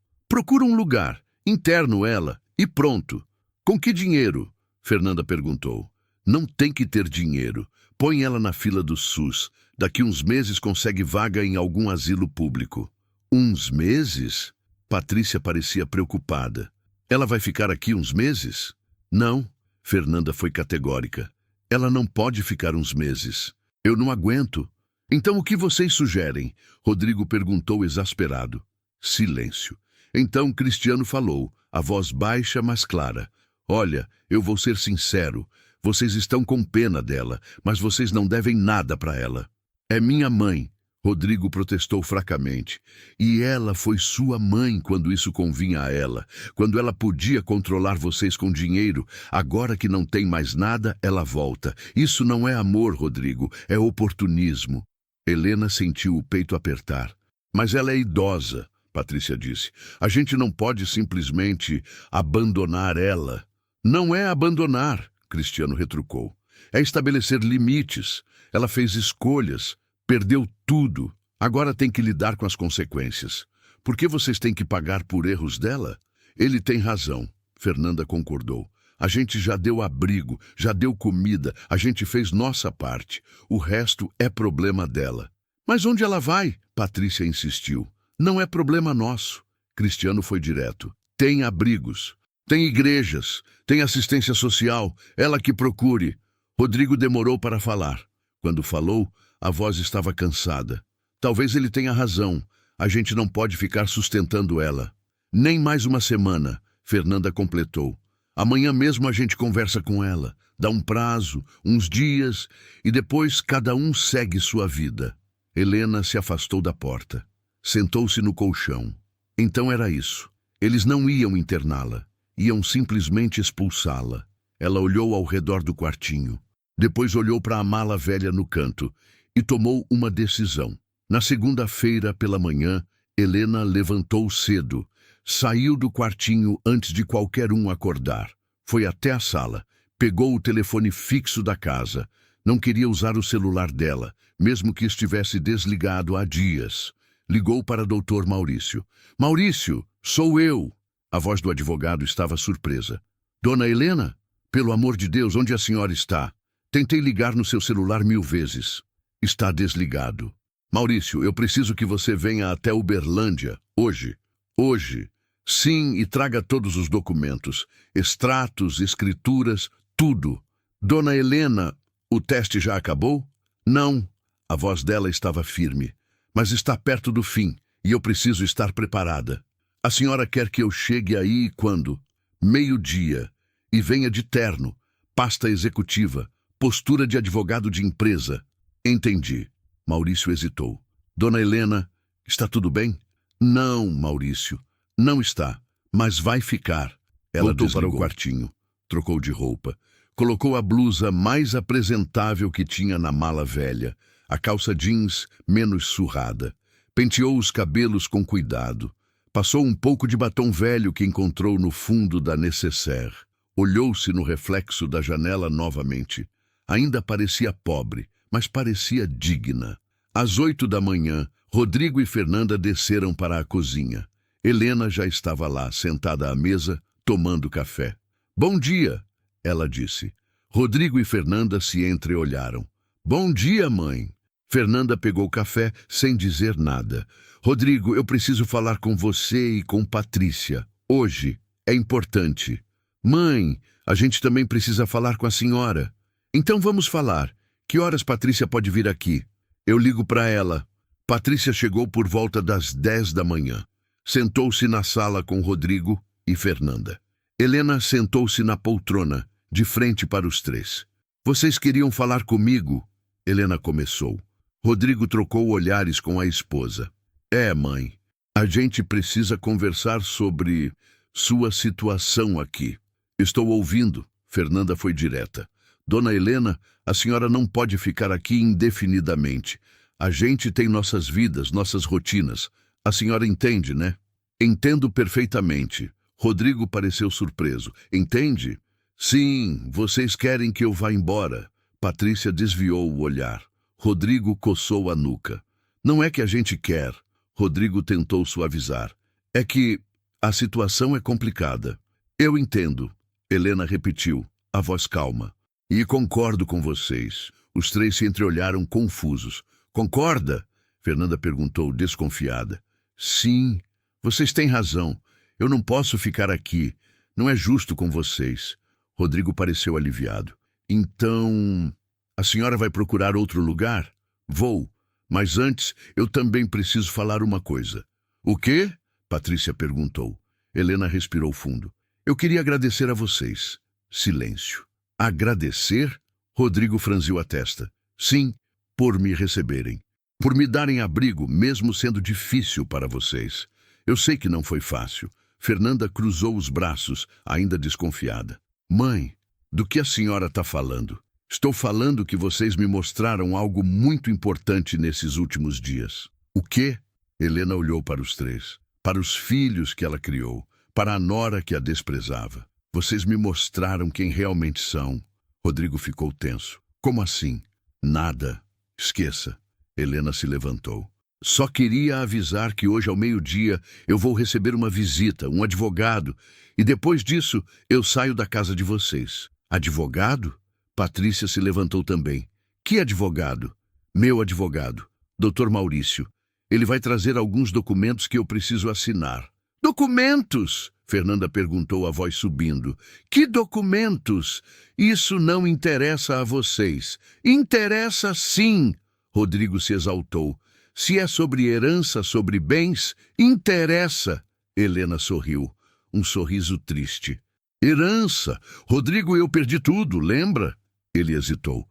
Procura um lugar. Interno ela. E pronto. Com que dinheiro? Fernanda perguntou. Não tem que ter dinheiro. Põe ela na fila do SUS. Daqui uns meses consegue vaga em algum asilo público. Uns meses? Patrícia parecia preocupada. Ela vai ficar aqui uns meses? Não. Fernanda foi categórica. Ela não pode ficar uns meses. Eu não aguento. Então o que vocês sugerem? Rodrigo perguntou exasperado. Silêncio. Então Cristiano falou, a voz baixa, mas clara. Olha, eu vou ser sincero. Vocês estão com pena dela, mas vocês não devem nada para ela. É minha mãe. Rodrigo protestou fracamente. E ela foi sua mãe quando isso convinha a ela, quando ela podia controlar vocês com dinheiro. Agora que não tem mais nada, ela volta. Isso não é amor, Rodrigo, é oportunismo. Helena sentiu o peito apertar. Mas ela é idosa, Patrícia disse. A gente não pode simplesmente abandonar ela. Não é abandonar, Cristiano retrucou. É estabelecer limites. Ela fez escolhas, perdeu tudo. Agora tem que lidar com as consequências. Por que vocês têm que pagar por erros dela? Ele tem razão, Fernanda concordou. A gente já deu abrigo, já deu comida, a gente fez nossa parte. O resto é problema dela. Mas onde ela vai? Patrícia insistiu. Não é problema nosso. Cristiano foi direto. Tem abrigos, tem igrejas, tem assistência social, ela que procure. Rodrigo demorou para falar. Quando falou, a voz estava cansada. Talvez ele tenha razão. A gente não pode ficar sustentando ela. Nem mais uma semana, Fernanda completou. Amanhã mesmo a gente conversa com ela, dá um prazo, uns dias, e depois cada um segue sua vida. Helena se afastou da porta. Sentou-se no colchão. Então era isso. Eles não iam interná-la. Iam simplesmente expulsá-la. Ela olhou ao redor do quartinho. Depois olhou para a mala velha no canto e tomou uma decisão. Na segunda-feira pela manhã, Helena levantou cedo. Saiu do quartinho antes de qualquer um acordar. Foi até a sala. Pegou o telefone fixo da casa. Não queria usar o celular dela, mesmo que estivesse desligado há dias. Ligou para Dr. Maurício. Maurício, sou eu. A voz do advogado estava surpresa. Dona Helena? Pelo amor de Deus, onde a senhora está? Tentei ligar no seu celular 1000 vezes. Está desligado. Maurício, eu preciso que você venha até Uberlândia, hoje. Hoje. Sim, e traga todos os documentos, extratos, escrituras, tudo. Dona Helena, o teste já acabou? Não. A voz dela estava firme. Mas está perto do fim, e eu preciso estar preparada. A senhora quer que eu chegue aí quando? 12:00. E venha de terno, pasta executiva, postura de advogado de empresa. Entendi. Maurício hesitou. Dona Helena, está tudo bem? Não, Maurício. Não está, mas vai ficar. Ela voltou para o quartinho, trocou de roupa, colocou a blusa mais apresentável que tinha na mala velha, a calça jeans menos surrada, penteou os cabelos com cuidado, passou um pouco de batom velho que encontrou no fundo da nécessaire, olhou-se no reflexo da janela novamente. Ainda parecia pobre, mas parecia digna. Às 8 da manhã, Rodrigo e Fernanda desceram para a cozinha. Helena já estava lá, sentada à mesa, tomando café. Bom dia, ela disse. Rodrigo e Fernanda se entreolharam. Bom dia, mãe. Fernanda pegou o café sem dizer nada. Rodrigo, eu preciso falar com você e com Patrícia. Hoje. É importante. Mãe, a gente também precisa falar com a senhora. Então vamos falar. Que horas Patrícia pode vir aqui? Eu ligo para ela. Patrícia chegou por volta das 10 da manhã. Sentou-se na sala com Rodrigo e Fernanda. Helena sentou-se na poltrona, de frente para os três. Vocês queriam falar comigo? Helena começou. Rodrigo trocou olhares com a esposa. É, mãe, a gente precisa conversar sobre sua situação aqui. Estou ouvindo, Fernanda foi direta. Dona Helena, a senhora não pode ficar aqui indefinidamente. A gente tem nossas vidas, nossas rotinas. A senhora entende, né? Entendo perfeitamente. Rodrigo pareceu surpreso. Entende? Sim, vocês querem que eu vá embora. Patrícia desviou o olhar. Rodrigo coçou a nuca. Não é que a gente quer. Rodrigo tentou suavizar. É que a situação é complicada. Eu entendo. Helena repetiu, a voz calma. E concordo com vocês. Os três se entreolharam confusos. Concorda? Fernanda perguntou, desconfiada. Sim, vocês têm razão. Eu não posso ficar aqui. Não é justo com vocês. Rodrigo pareceu aliviado. Então, a senhora vai procurar outro lugar? Vou. Mas antes, eu também preciso falar uma coisa. O quê? Patrícia perguntou. Helena respirou fundo. Eu queria agradecer a vocês. Silêncio. Agradecer? Rodrigo franziu a testa. Sim, por me receberem. Por me darem abrigo, mesmo sendo difícil para vocês. Eu sei que não foi fácil. Fernanda cruzou os braços, ainda desconfiada. Mãe, do que a senhora está falando? Estou falando que vocês me mostraram algo muito importante nesses últimos dias. O quê? Helena olhou para os três, para os filhos que ela criou, para a nora que a desprezava. Vocês me mostraram quem realmente são. Rodrigo ficou tenso. Como assim? Nada. Esqueça. Helena se levantou. Só queria avisar que hoje ao meio-dia eu vou receber uma visita, um advogado, e depois disso eu saio da casa de vocês. Advogado? Patrícia se levantou também. Que advogado? Meu advogado, Dr. Maurício. Ele vai trazer alguns documentos que eu preciso assinar. Documentos? Fernanda perguntou, a voz subindo. Que documentos? Isso não interessa a vocês. Interessa sim. Rodrigo se exaltou. Se é sobre herança, sobre bens, interessa. Helena sorriu, um sorriso triste. Herança? Rodrigo, eu perdi tudo, lembra? Ele hesitou.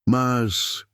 Mas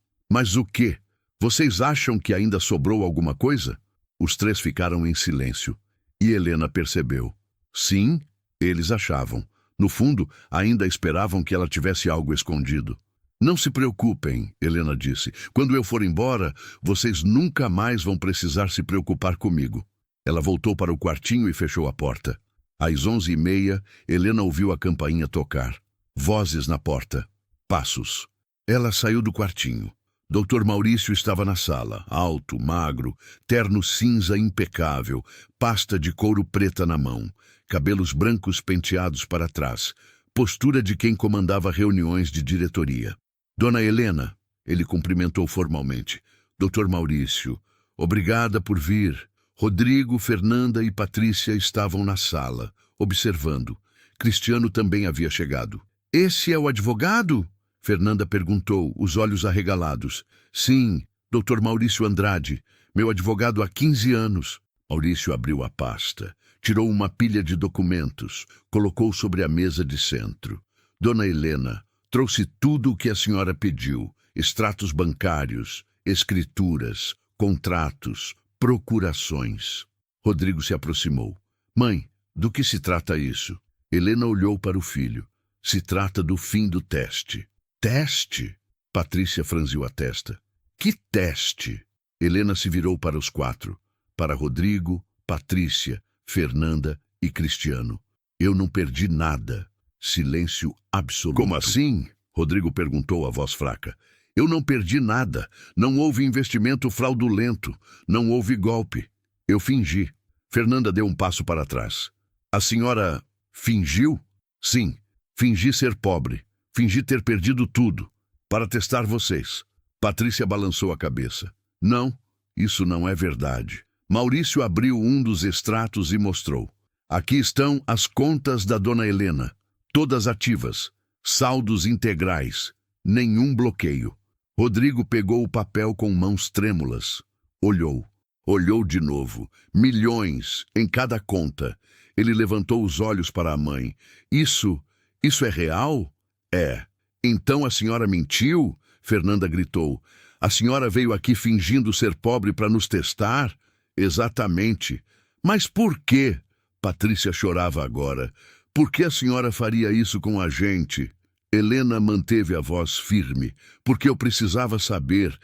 o quê? Vocês acham que ainda sobrou alguma coisa? Os três ficaram em silêncio. E Helena percebeu. Sim, eles achavam. No fundo, ainda esperavam que ela tivesse algo escondido. Não se preocupem, Helena disse. Quando eu for embora, vocês nunca mais vão precisar se preocupar comigo. Ela voltou para o quartinho e fechou a porta. Às 11h30, Helena ouviu a campainha tocar. Vozes na porta. Passos. Ela saiu do quartinho. Dr. Maurício estava na sala, alto, magro, terno cinza impecável, pasta de couro preta na mão, cabelos brancos penteados para trás, postura de quem comandava reuniões de diretoria. Dona Helena, ele cumprimentou formalmente. Dr. Maurício, obrigada por vir. Rodrigo, Fernanda e Patrícia estavam na sala, observando. Cristiano também havia chegado. Esse é o advogado? Fernanda perguntou, os olhos arregalados. Sim, Dr. Maurício Andrade, meu advogado há 15 anos. Maurício abriu a pasta, tirou uma pilha de documentos, colocou sobre a mesa de centro. Dona Helena, trouxe tudo o que a senhora pediu, extratos bancários, escrituras, contratos, procurações. Rodrigo se aproximou. Mãe, do que se trata isso? Helena olhou para o filho. Se trata do fim do teste. Teste? Patrícia franziu a testa. Que teste? Helena se virou para os quatro. Para Rodrigo, Patrícia, Fernanda e Cristiano. Eu não perdi nada. Silêncio absoluto. Como assim? Rodrigo perguntou, a voz fraca. Eu não perdi nada. Não houve investimento fraudulento. Não houve golpe. Eu fingi. Fernanda deu um passo para trás. A senhora fingiu? Sim. Fingi ser pobre. Fingi ter perdido tudo. Para testar vocês. Patrícia balançou a cabeça. Não, isso não é verdade. Maurício abriu um dos extratos e mostrou. Aqui estão as contas da dona Helena. Todas ativas. Saldos integrais. Nenhum bloqueio. Rodrigo pegou o papel com mãos trêmulas. Olhou. Olhou de novo. Milhões em cada conta. Ele levantou os olhos para a mãe. Isso é real? É. Então a senhora mentiu? Fernanda gritou. A senhora veio aqui fingindo ser pobre para nos testar? Exatamente. Mas por quê? Patrícia chorava agora. Por que a senhora faria isso com a gente? Helena manteve a voz firme. Porque eu precisava saber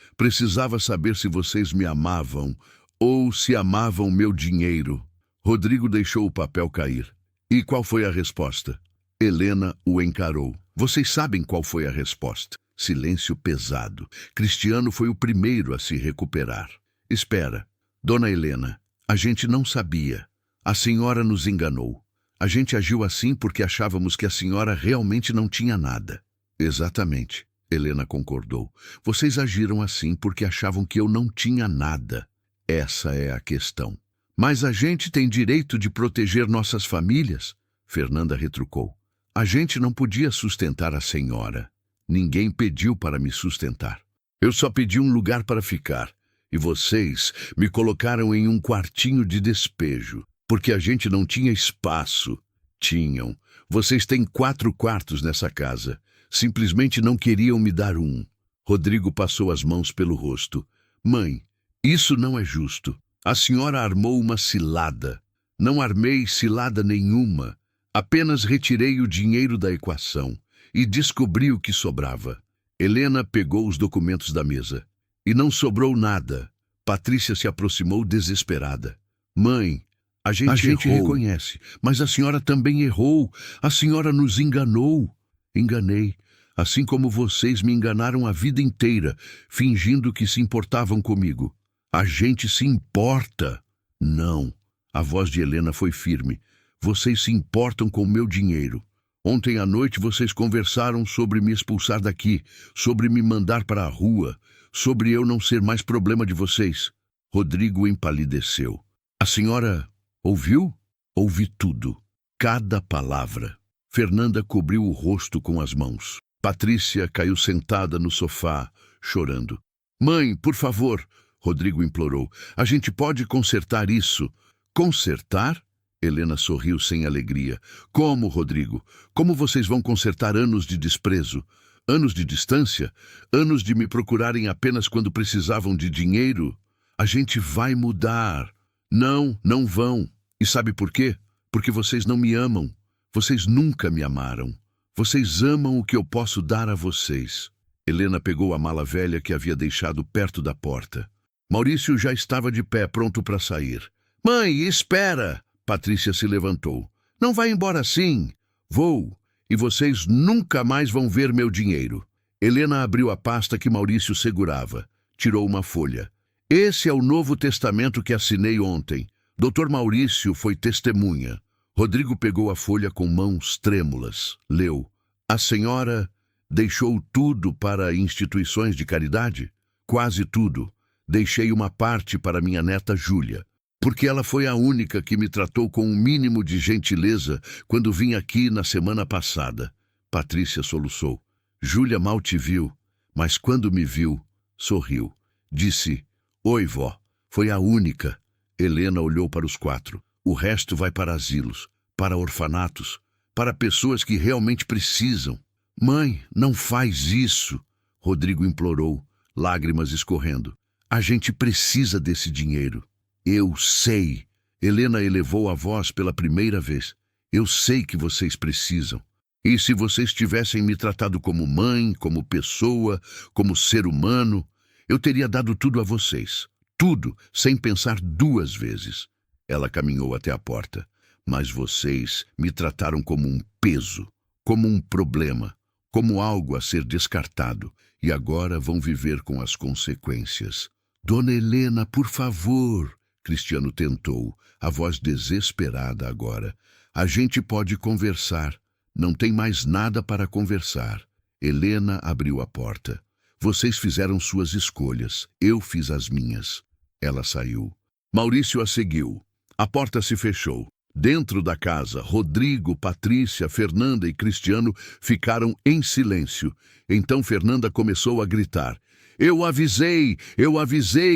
se vocês me amavam ou se amavam meu dinheiro. Rodrigo deixou o papel cair. E qual foi a resposta? Helena o encarou. Vocês sabem qual foi a resposta. Silêncio pesado. Cristiano foi o primeiro a se recuperar. Espera, dona Helena, a gente não sabia. A senhora nos enganou. A gente agiu assim porque achávamos que a senhora realmente não tinha nada. Exatamente, Helena concordou. Vocês agiram assim porque achavam que eu não tinha nada. Essa é a questão. Mas a gente tem direito de proteger nossas famílias, Fernanda retrucou. A gente não podia sustentar a senhora. Ninguém pediu para me sustentar. Eu só pedi um lugar para ficar. E vocês me colocaram em um quartinho de despejo, porque a gente não tinha espaço. Tinham. Vocês têm 4 quartos nessa casa. Simplesmente não queriam me dar um. Rodrigo passou as mãos pelo rosto. Mãe, isso não é justo. A senhora armou uma cilada. Não armei cilada nenhuma. Apenas retirei o dinheiro da equação e descobri o que sobrava. Helena pegou os documentos da mesa. E não sobrou nada. Patrícia se aproximou desesperada. Mãe, a gente reconhece, mas a senhora também errou. A senhora nos enganou. Enganei, assim como vocês me enganaram a vida inteira, fingindo que se importavam comigo. A gente se importa. Não. A voz de Helena foi firme. Vocês se importam com o meu dinheiro. Ontem à noite vocês conversaram sobre me expulsar daqui, sobre me mandar para a rua, sobre eu não ser mais problema de vocês. Rodrigo empalideceu. A senhora ouviu? Ouvi tudo. Cada palavra. Fernanda cobriu o rosto com as mãos. Patrícia caiu sentada no sofá, chorando. Mãe, por favor, Rodrigo implorou. A gente pode consertar isso. Consertar? Helena sorriu sem alegria. Como, Rodrigo? Como vocês vão consertar anos de desprezo? Anos de distância? Anos de me procurarem apenas quando precisavam de dinheiro? A gente vai mudar. Não, não vão. E sabe por quê? Porque vocês não me amam. Vocês nunca me amaram. Vocês amam o que eu posso dar a vocês. Helena pegou a mala velha que havia deixado perto da porta. Maurício já estava de pé, pronto para sair. Mãe, espera! Patrícia se levantou. Não vai embora assim. Vou. E vocês nunca mais vão ver meu dinheiro. Helena abriu a pasta que Maurício segurava. Tirou uma folha. Esse é o Novo Testamento que assinei ontem. Dr. Maurício foi testemunha. Rodrigo pegou a folha com mãos trêmulas. Leu. A senhora deixou tudo para instituições de caridade? Quase tudo. Deixei uma parte para minha neta Júlia, porque ela foi a única que me tratou com um mínimo de gentileza quando vim aqui na semana passada. Patrícia soluçou. Júlia mal te viu, mas quando me viu, sorriu. Disse, oi, vó. Foi a única. Helena olhou para os 4. O resto vai para asilos, para orfanatos, para pessoas que realmente precisam. Mãe, não faz isso, Rodrigo implorou, lágrimas escorrendo. A gente precisa desse dinheiro. Eu sei. Helena elevou a voz pela primeira vez. Eu sei que vocês precisam. E se vocês tivessem me tratado como mãe, como pessoa, como ser humano, eu teria dado tudo a vocês. Tudo, sem pensar 2 vezes. Ela caminhou até a porta. Mas vocês me trataram como um peso, como um problema, como algo a ser descartado. E agora vão viver com as consequências. Dona Helena, por favor... Cristiano tentou, a voz desesperada agora. A gente pode conversar. Não tem mais nada para conversar. Helena abriu a porta. Vocês fizeram suas escolhas. Eu fiz as minhas. Ela saiu. Maurício a seguiu. A porta se fechou. Dentro da casa, Rodrigo, Patrícia, Fernanda e Cristiano ficaram em silêncio. Então Fernanda começou a gritar. Eu avisei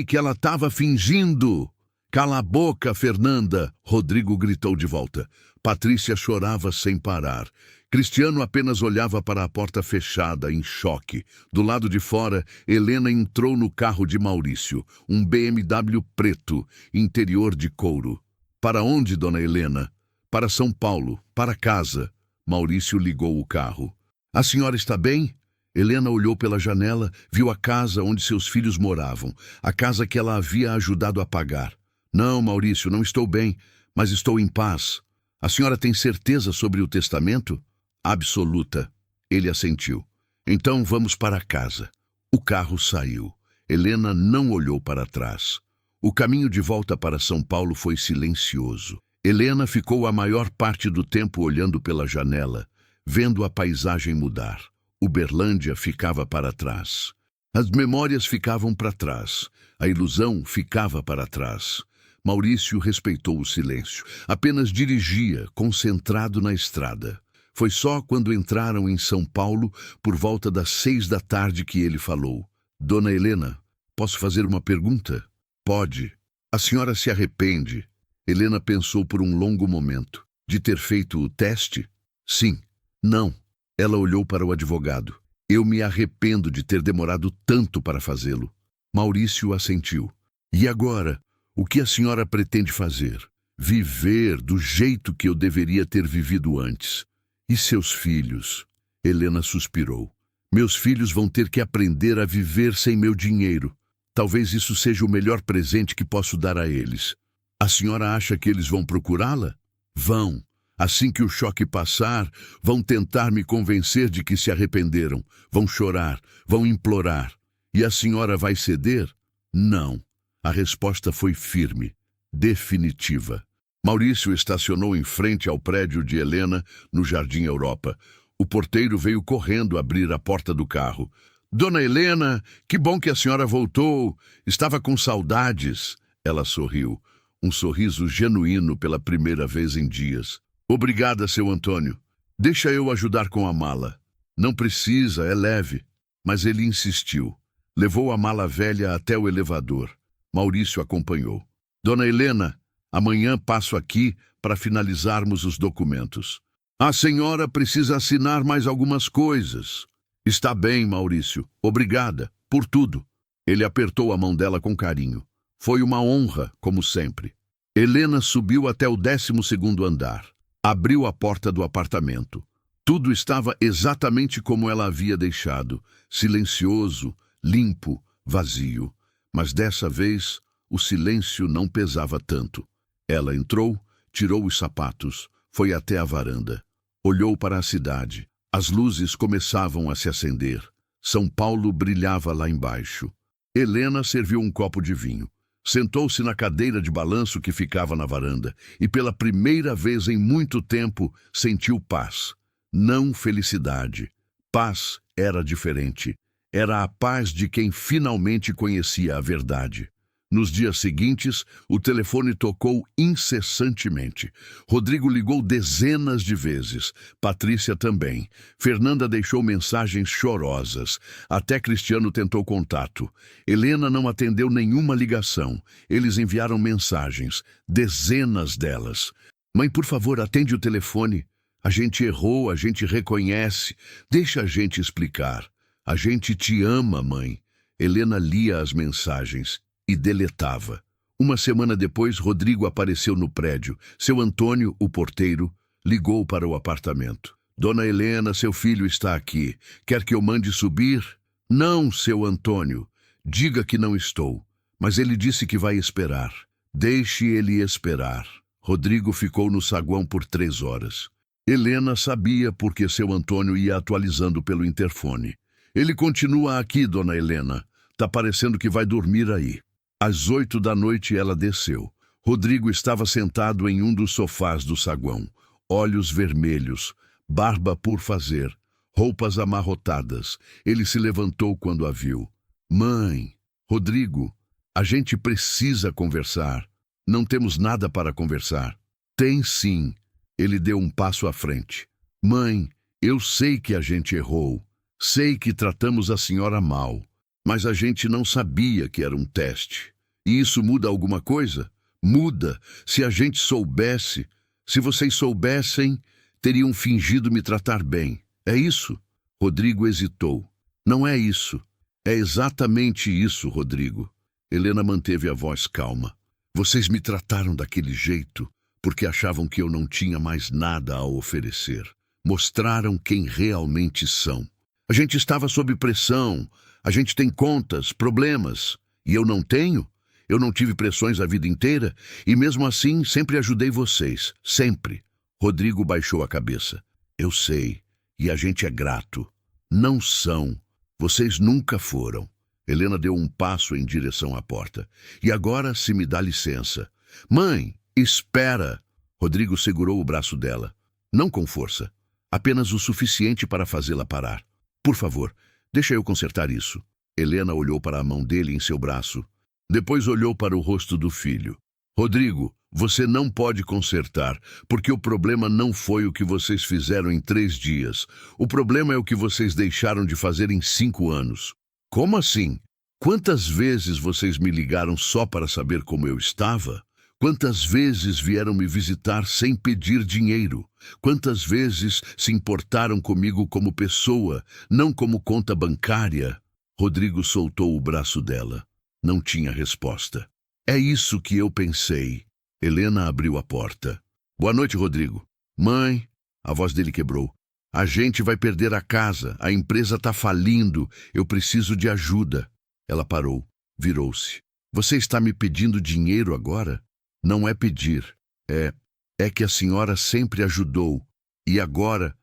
que ela estava fingindo. Cala a boca, Fernanda! Rodrigo gritou de volta. Patrícia chorava sem parar. Cristiano apenas olhava para a porta fechada, em choque. Do lado de fora, Helena entrou no carro de Maurício, um BMW preto, interior de couro. Para onde, dona Helena? Para São Paulo, para casa. Maurício ligou o carro. A senhora está bem? Helena olhou pela janela, viu a casa onde seus filhos moravam, a casa que ela havia ajudado a pagar. Não, Maurício, não estou bem, mas estou em paz. A senhora tem certeza sobre o testamento? Absoluta. Ele assentiu. Então vamos para casa. O carro saiu. Helena não olhou para trás. O caminho de volta para São Paulo foi silencioso. Helena ficou a maior parte do tempo olhando pela janela, vendo a paisagem mudar. Uberlândia ficava para trás. As memórias ficavam para trás. A ilusão ficava para trás. Maurício respeitou o silêncio. Apenas dirigia, concentrado na estrada. Foi só quando entraram em São Paulo, por volta das 6 da tarde, que ele falou. Dona Helena, posso fazer uma pergunta? Pode. A senhora se arrepende? Helena pensou por um longo momento. De ter feito o teste? Sim. Não. Ela olhou para o advogado. Eu me arrependo de ter demorado tanto para fazê-lo. Maurício assentiu. E agora? O que a senhora pretende fazer? Viver do jeito que eu deveria ter vivido antes. E seus filhos? Helena suspirou. Meus filhos vão ter que aprender a viver sem meu dinheiro. Talvez isso seja o melhor presente que posso dar a eles. A senhora acha que eles vão procurá-la? Vão. Assim que o choque passar, vão tentar me convencer de que se arrependeram. Vão chorar, vão implorar. E a senhora vai ceder? Não. A resposta foi firme, definitiva. Maurício estacionou em frente ao prédio de Helena, no Jardim Europa. O porteiro veio correndo abrir a porta do carro. Dona Helena, que bom que a senhora voltou. Estava com saudades. Ela sorriu. Um sorriso genuíno pela primeira vez em dias. Obrigada, seu Antônio. Deixa eu ajudar com a mala. Não precisa, é leve. Mas ele insistiu. Levou a mala velha até o elevador. Maurício acompanhou. Dona Helena, amanhã passo aqui para finalizarmos os documentos. A senhora precisa assinar mais algumas coisas. Está bem, Maurício. Obrigada por tudo. Ele apertou a mão dela com carinho. Foi uma honra, como sempre. Helena subiu até o 12º andar. Abriu a porta do apartamento. Tudo estava exatamente como ela havia deixado. Silencioso, limpo, vazio. Mas dessa vez, o silêncio não pesava tanto. Ela entrou, tirou os sapatos, foi até a varanda. Olhou para a cidade. As luzes começavam a se acender. São Paulo brilhava lá embaixo. Helena serviu um copo de vinho. Sentou-se na cadeira de balanço que ficava na varanda e, pela primeira vez em muito tempo, sentiu paz. Não felicidade. Paz era diferente. Era a paz de quem finalmente conhecia a verdade. Nos dias seguintes, o telefone tocou incessantemente. Rodrigo ligou dezenas de vezes. Patrícia também. Fernanda deixou mensagens chorosas. Até Cristiano tentou contato. Helena não atendeu nenhuma ligação. Eles enviaram mensagens. Dezenas delas. Mãe, por favor, atende o telefone. A gente errou, a gente reconhece. Deixa a gente explicar. A gente te ama, mãe. Helena lia as mensagens e deletava. Uma semana depois, Rodrigo apareceu no prédio. Seu Antônio, o porteiro, ligou para o apartamento. Dona Helena, seu filho está aqui. Quer que eu mande subir? Não, seu Antônio. Diga que não estou. Mas ele disse que vai esperar. Deixe ele esperar. Rodrigo ficou no saguão por 3 horas. Helena sabia porque seu Antônio ia atualizando pelo interfone. Ele continua aqui, dona Helena. Tá parecendo que vai dormir aí. Às 8 da noite ela desceu. Rodrigo estava sentado em um dos sofás do saguão. Olhos vermelhos, barba por fazer, roupas amarrotadas. Ele se levantou quando a viu. Mãe, Rodrigo, a gente precisa conversar. Não temos nada para conversar. Tem sim. Ele deu um passo à frente. Mãe, eu sei que a gente errou. Sei que tratamos a senhora mal. Mas a gente não sabia que era um teste. E isso muda alguma coisa? Muda. Se a gente soubesse, se vocês soubessem, teriam fingido me tratar bem. É isso? Rodrigo hesitou. Não é isso. É exatamente isso, Rodrigo. Helena manteve a voz calma. Vocês me trataram daquele jeito porque achavam que eu não tinha mais nada a oferecer. Mostraram quem realmente são. A gente estava sob pressão. A gente tem contas, problemas. E eu não tenho? Eu não tive pressões a vida inteira? E mesmo assim, sempre ajudei vocês. Sempre. Rodrigo baixou a cabeça. Eu sei. E a gente é grato. Não são. Vocês nunca foram. Helena deu um passo em direção à porta. E agora, se me dá licença. Mãe, espera. Rodrigo segurou o braço dela. Não com força. Apenas o suficiente para fazê-la parar. Por favor, deixa eu consertar isso. Helena olhou para a mão dele em seu braço. Depois olhou para o rosto do filho. Rodrigo, você não pode consertar, porque o problema não foi o que vocês fizeram em 3 dias. O problema é o que vocês deixaram de fazer em 5 anos. Como assim? Quantas vezes vocês me ligaram só para saber como eu estava? Quantas vezes vieram me visitar sem pedir dinheiro? Quantas vezes se importaram comigo como pessoa, não como conta bancária? Rodrigo soltou o braço dela. Não tinha resposta. É isso que eu pensei. Helena abriu a porta. Boa noite, Rodrigo. Mãe, a voz dele quebrou. A gente vai perder a casa, a empresa tá falindo, eu preciso de ajuda. Ela parou. Virou-se. Você está me pedindo dinheiro agora? Não é pedir. É que a senhora sempre ajudou. E agora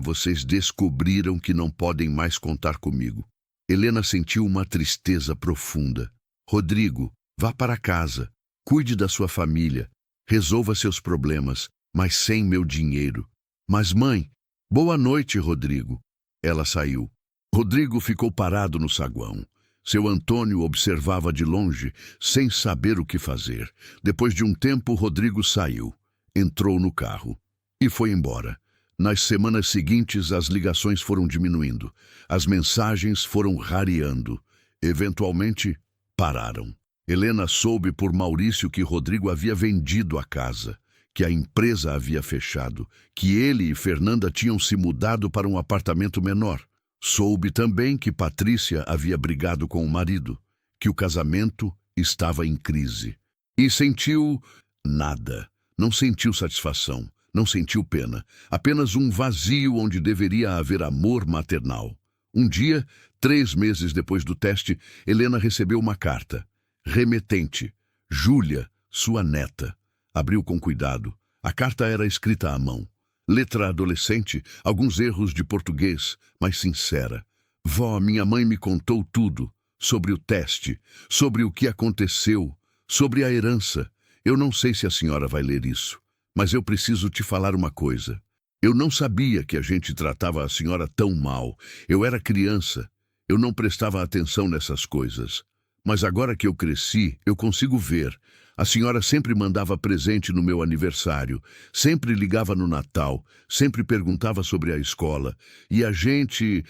vocês descobriram que não podem mais contar comigo. Helena sentiu uma tristeza profunda. Rodrigo, vá para casa. Cuide da sua família. Resolva seus problemas, mas sem meu dinheiro. Mas mãe, boa noite, Rodrigo. Ela saiu. Rodrigo ficou parado no saguão. Seu Antônio observava de longe, sem saber o que fazer. Depois de um tempo, Rodrigo saiu. Entrou no carro e foi embora. Nas semanas seguintes, as ligações foram diminuindo. As mensagens foram rareando. Eventualmente, pararam. Helena soube por Maurício que Rodrigo havia vendido a casa, que a empresa havia fechado, que ele e Fernanda tinham se mudado para um apartamento menor. Soube também que Patrícia havia brigado com o marido, que o casamento estava em crise. E sentiu nada. Não sentiu satisfação, não sentiu pena. Apenas um vazio onde deveria haver amor maternal. Um dia, 3 meses depois do teste, Helena recebeu uma carta. Remetente, Júlia, sua neta. Abriu com cuidado. A carta era escrita à mão. Letra adolescente, alguns erros de português, mas sincera. Vó, minha mãe me contou tudo. Sobre o teste, sobre o que aconteceu, sobre a herança. Eu não sei se a senhora vai ler isso, mas eu preciso te falar uma coisa. Eu não sabia que a gente tratava a senhora tão mal. Eu era criança. Eu não prestava atenção nessas coisas. Mas agora que eu cresci, eu consigo ver. A senhora sempre mandava presente no meu aniversário, sempre ligava no Natal, sempre perguntava sobre a escola. E a gente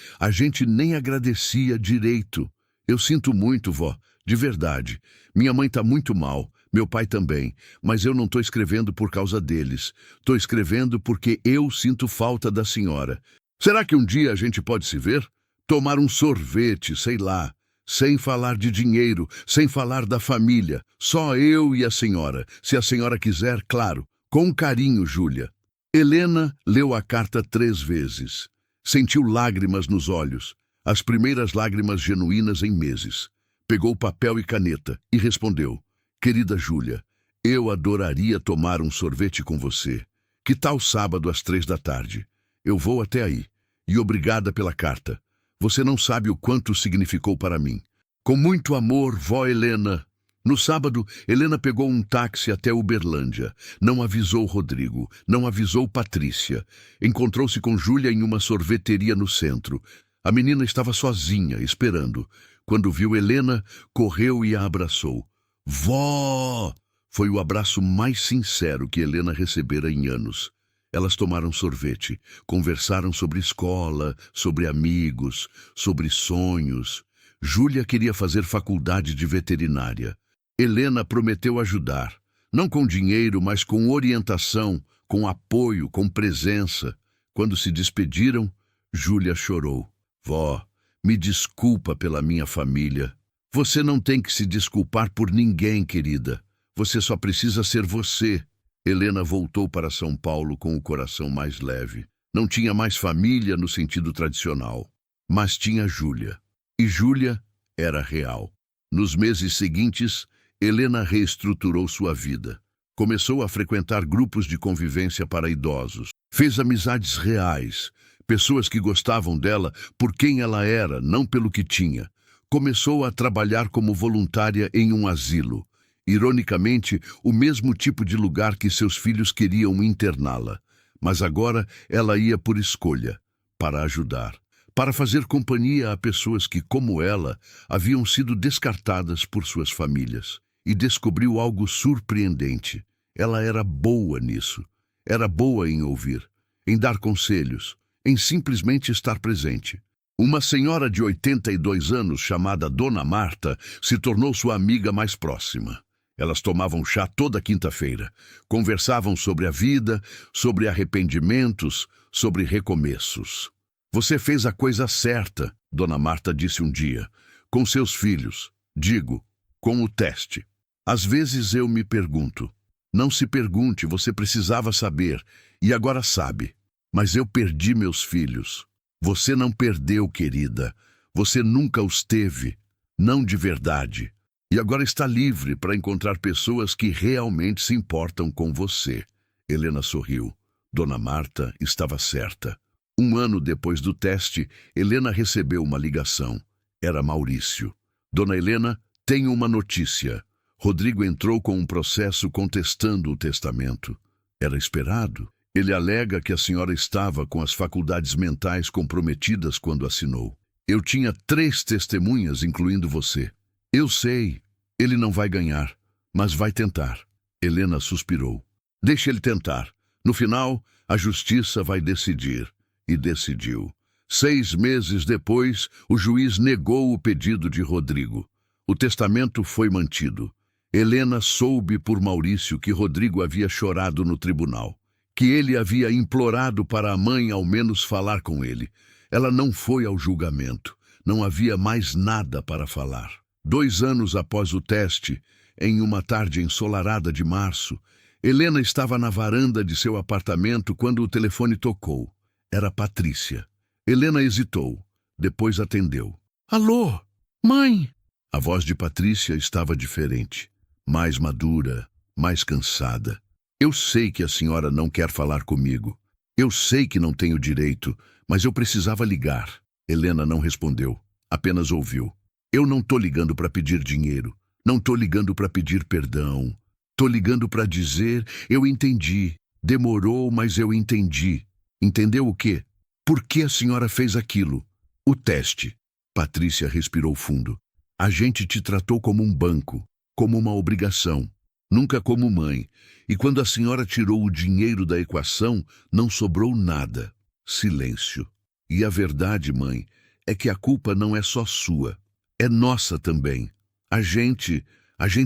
nem agradecia direito. Eu sinto muito, vó, de verdade. Minha mãe está muito mal, meu pai também, mas eu não estou escrevendo por causa deles. Estou escrevendo porque eu sinto falta da senhora. Será que um dia a gente pode se ver? Tomar um sorvete, sei lá. Sem falar de dinheiro, sem falar da família. Só eu e a senhora. Se a senhora quiser, claro. Com carinho, Júlia. Helena leu a carta 3 vezes. Sentiu lágrimas nos olhos. As primeiras lágrimas genuínas em meses. Pegou papel e caneta e respondeu. Querida Júlia, eu adoraria tomar um sorvete com você. Que tal sábado às 3 da tarde? Eu vou até aí. E obrigada pela carta. Você não sabe o quanto significou para mim. Com muito amor, vó Helena. No sábado, Helena pegou um táxi até Uberlândia. Não avisou Rodrigo, não avisou Patrícia. Encontrou-se com Júlia em uma sorveteria no centro. A menina estava sozinha, esperando. Quando viu Helena, correu e a abraçou. Vó! Foi o abraço mais sincero que Helena recebera em anos. Elas tomaram sorvete, conversaram sobre escola, sobre amigos, sobre sonhos. Júlia queria fazer faculdade de veterinária. Helena prometeu ajudar, não com dinheiro, mas com orientação, com apoio, com presença. Quando se despediram, Júlia chorou. Vó, me desculpa pela minha família. Você não tem que se desculpar por ninguém, querida. Você só precisa ser você. Helena voltou para São Paulo com o coração mais leve. Não tinha mais família no sentido tradicional, mas tinha Júlia. E Júlia era real. Nos meses seguintes, Helena reestruturou sua vida. Começou a frequentar grupos de convivência para idosos. Fez amizades reais, pessoas que gostavam dela por quem ela era, não pelo que tinha. Começou a trabalhar como voluntária em um asilo. Ironicamente, o mesmo tipo de lugar que seus filhos queriam interná-la. Mas agora ela ia por escolha, para ajudar, para fazer companhia a pessoas que, como ela, haviam sido descartadas por suas famílias. E descobriu algo surpreendente. Ela era boa nisso. Era boa em ouvir, em dar conselhos, em simplesmente estar presente. Uma senhora de 82 anos, chamada Dona Marta, se tornou sua amiga mais próxima. Elas tomavam chá toda quinta-feira, conversavam sobre a vida, sobre arrependimentos, sobre recomeços. Você fez a coisa certa, Dona Marta disse um dia, com seus filhos, digo, com o teste. Às vezes eu me pergunto, não se pergunte, você precisava saber, e agora sabe. Mas eu perdi meus filhos. Você não perdeu, querida. Você nunca os teve. não de verdade. E agora está livre para encontrar pessoas que realmente se importam com você. Helena sorriu. Dona Marta estava certa. 1 ano depois do teste, Helena recebeu uma ligação. Era Maurício. Dona Helena, tenho uma notícia. Rodrigo entrou com um processo contestando o testamento. Era esperado. Ele alega que a senhora estava com as faculdades mentais comprometidas quando assinou. Eu tinha 3 testemunhas, incluindo você. Eu sei, ele não vai ganhar, mas vai tentar. Helena suspirou. Deixe ele tentar. No final, a justiça vai decidir. E decidiu. 6 meses depois, o juiz negou o pedido de Rodrigo. O testamento foi mantido. Helena soube por Maurício que Rodrigo havia chorado no tribunal, que ele havia implorado para a mãe ao menos falar com ele. Ela não foi ao julgamento. Não havia mais nada para falar. 2 anos após o teste, em uma tarde ensolarada de março, Helena estava na varanda de seu apartamento quando o telefone tocou. Era Patrícia. Helena hesitou, depois atendeu. Alô, mãe? A voz de Patrícia estava diferente, mais madura, mais cansada. Eu sei que a senhora não quer falar comigo. Eu sei que não tenho direito, mas eu precisava ligar. Helena não respondeu, apenas ouviu. Eu não tô ligando para pedir dinheiro, não tô ligando para pedir perdão. Tô ligando para dizer, eu entendi. Demorou, mas eu entendi. Entendeu o quê? Por que a senhora fez aquilo? O teste. Patrícia respirou fundo. A gente te tratou como um banco, como uma obrigação, nunca como mãe. E quando a senhora tirou o dinheiro da equação, não sobrou nada. Silêncio. E a verdade, mãe, é que a culpa não é só sua. É nossa também. A gente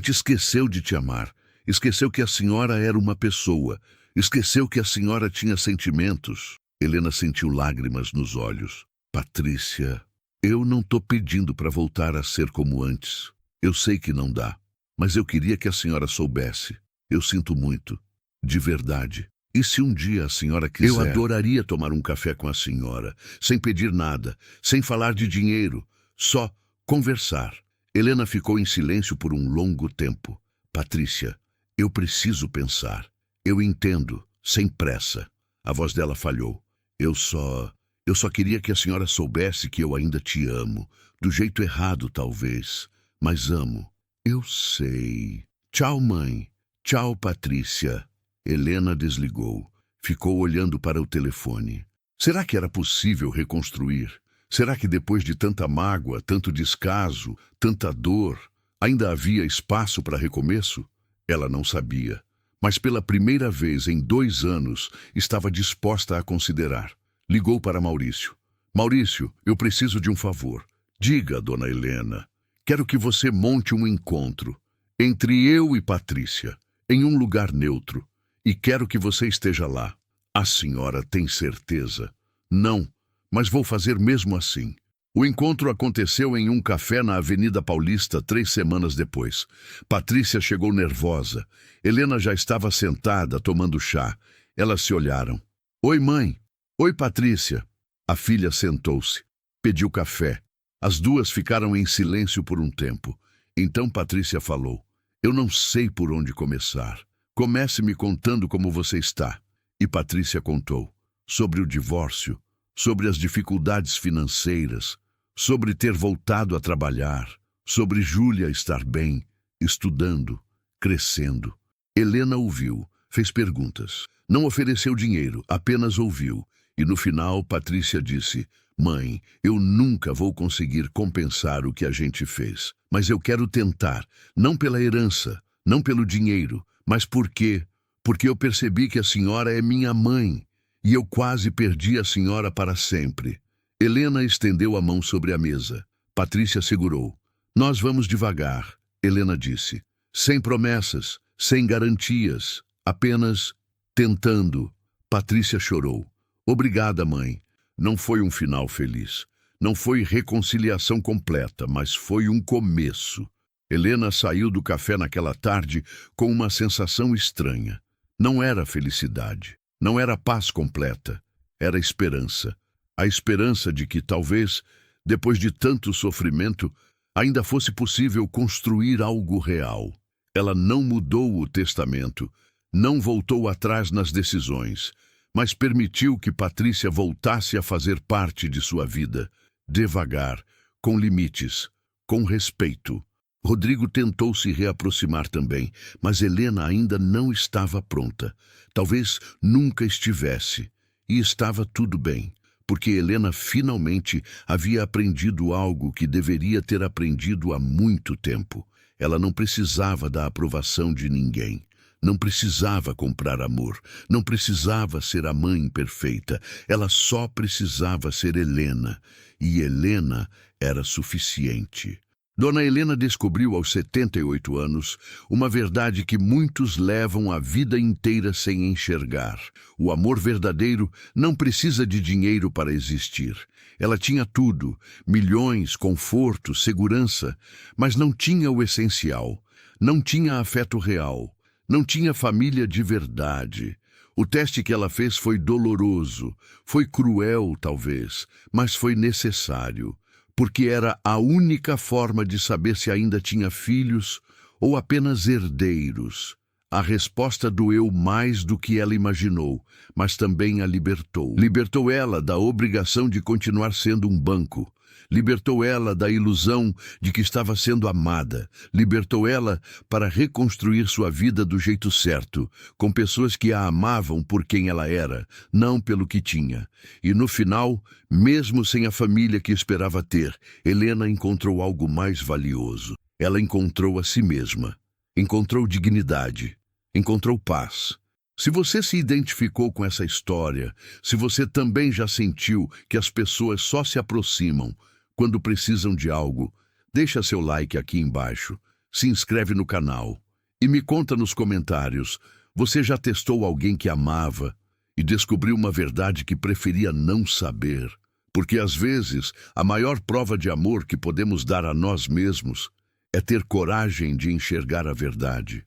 esqueceu de te amar. Esqueceu que a senhora era uma pessoa. Esqueceu que a senhora tinha sentimentos. Helena sentiu lágrimas nos olhos. Patrícia, eu não tô pedindo para voltar a ser como antes. Eu sei que não dá. Mas eu queria que a senhora soubesse. Eu sinto muito. De verdade. E se um dia a senhora quiser... Eu adoraria tomar um café com a senhora, sem pedir nada, sem falar de dinheiro, só conversar. Helena ficou em silêncio por um longo tempo. Patrícia, eu preciso pensar. Eu entendo, sem pressa. A voz dela falhou. Eu só queria que a senhora soubesse que eu ainda te amo. Do jeito errado, talvez, mas amo. Eu sei. Tchau, mãe. Tchau, Patrícia. Helena desligou. Ficou olhando para o telefone. Será que era possível reconstruir? Será que depois de tanta mágoa, tanto descaso, tanta dor, ainda havia espaço para recomeço? Ela não sabia, mas pela primeira vez em 2 anos estava disposta a considerar. Ligou para Maurício. Maurício, eu preciso de um favor. Diga, dona Helena. Quero que você monte um encontro entre eu e Patrícia, em um lugar neutro. E quero que você esteja lá. A senhora tem certeza? Não, mas vou fazer mesmo assim. O encontro aconteceu em um café na Avenida Paulista 3 semanas depois. Patrícia chegou nervosa. Helena já estava sentada, tomando chá. Elas se olharam. Oi, mãe. Oi, Patrícia. A filha sentou-se. Pediu café. As duas ficaram em silêncio por um tempo. Então Patrícia falou. Eu não sei por onde começar. Comece me contando como você está. E Patrícia contou. Sobre o divórcio, sobre as dificuldades financeiras, sobre ter voltado a trabalhar, sobre Júlia estar bem, estudando, crescendo. Helena ouviu, fez perguntas. Não ofereceu dinheiro, apenas ouviu. E no final, Patrícia disse, mãe, eu nunca vou conseguir compensar o que a gente fez. Mas eu quero tentar, não pela herança, não pelo dinheiro, mas porque eu percebi que a senhora é minha mãe. E eu quase perdi a senhora para sempre. Helena estendeu a mão sobre a mesa. Patrícia segurou. Nós vamos devagar, Helena disse. Sem promessas, sem garantias, apenas tentando. Patrícia chorou. Obrigada, mãe. Não foi um final feliz. Não foi reconciliação completa, mas foi um começo. Helena saiu do café naquela tarde com uma sensação estranha. Não era felicidade. Não era paz completa, era esperança. A esperança de que talvez, depois de tanto sofrimento, ainda fosse possível construir algo real. Ela não mudou o testamento, não voltou atrás nas decisões, mas permitiu que Patrícia voltasse a fazer parte de sua vida, devagar, com limites, com respeito. Rodrigo tentou se reaproximar também, mas Helena ainda não estava pronta. Talvez nunca estivesse. E estava tudo bem, porque Helena finalmente havia aprendido algo que deveria ter aprendido há muito tempo. Ela não precisava da aprovação de ninguém. Não precisava comprar amor. Não precisava ser a mãe perfeita. Ela só precisava ser Helena. E Helena era suficiente. Dona Helena descobriu aos 78 anos uma verdade que muitos levam a vida inteira sem enxergar. O amor verdadeiro não precisa de dinheiro para existir. Ela tinha tudo, milhões, conforto, segurança, mas não tinha o essencial. Não tinha afeto real. Não tinha família de verdade. O teste que ela fez foi doloroso, foi cruel talvez, mas foi necessário. Porque era a única forma de saber se ainda tinha filhos ou apenas herdeiros. A resposta doeu mais do que ela imaginou, mas também a libertou. Libertou ela da obrigação de continuar sendo um banco. Libertou ela da ilusão de que estava sendo amada. Libertou ela para reconstruir sua vida do jeito certo, com pessoas que a amavam por quem ela era, não pelo que tinha. E no final, mesmo sem a família que esperava ter, Helena encontrou algo mais valioso. Ela encontrou a si mesma. Encontrou dignidade. Encontrou paz. Se você se identificou com essa história, se você também já sentiu que as pessoas só se aproximam quando precisam de algo, deixa seu like aqui embaixo, se inscreve no canal e me conta nos comentários, você já testou alguém que amava e descobriu uma verdade que preferia não saber? Porque às vezes a maior prova de amor que podemos dar a nós mesmos é ter coragem de enxergar a verdade.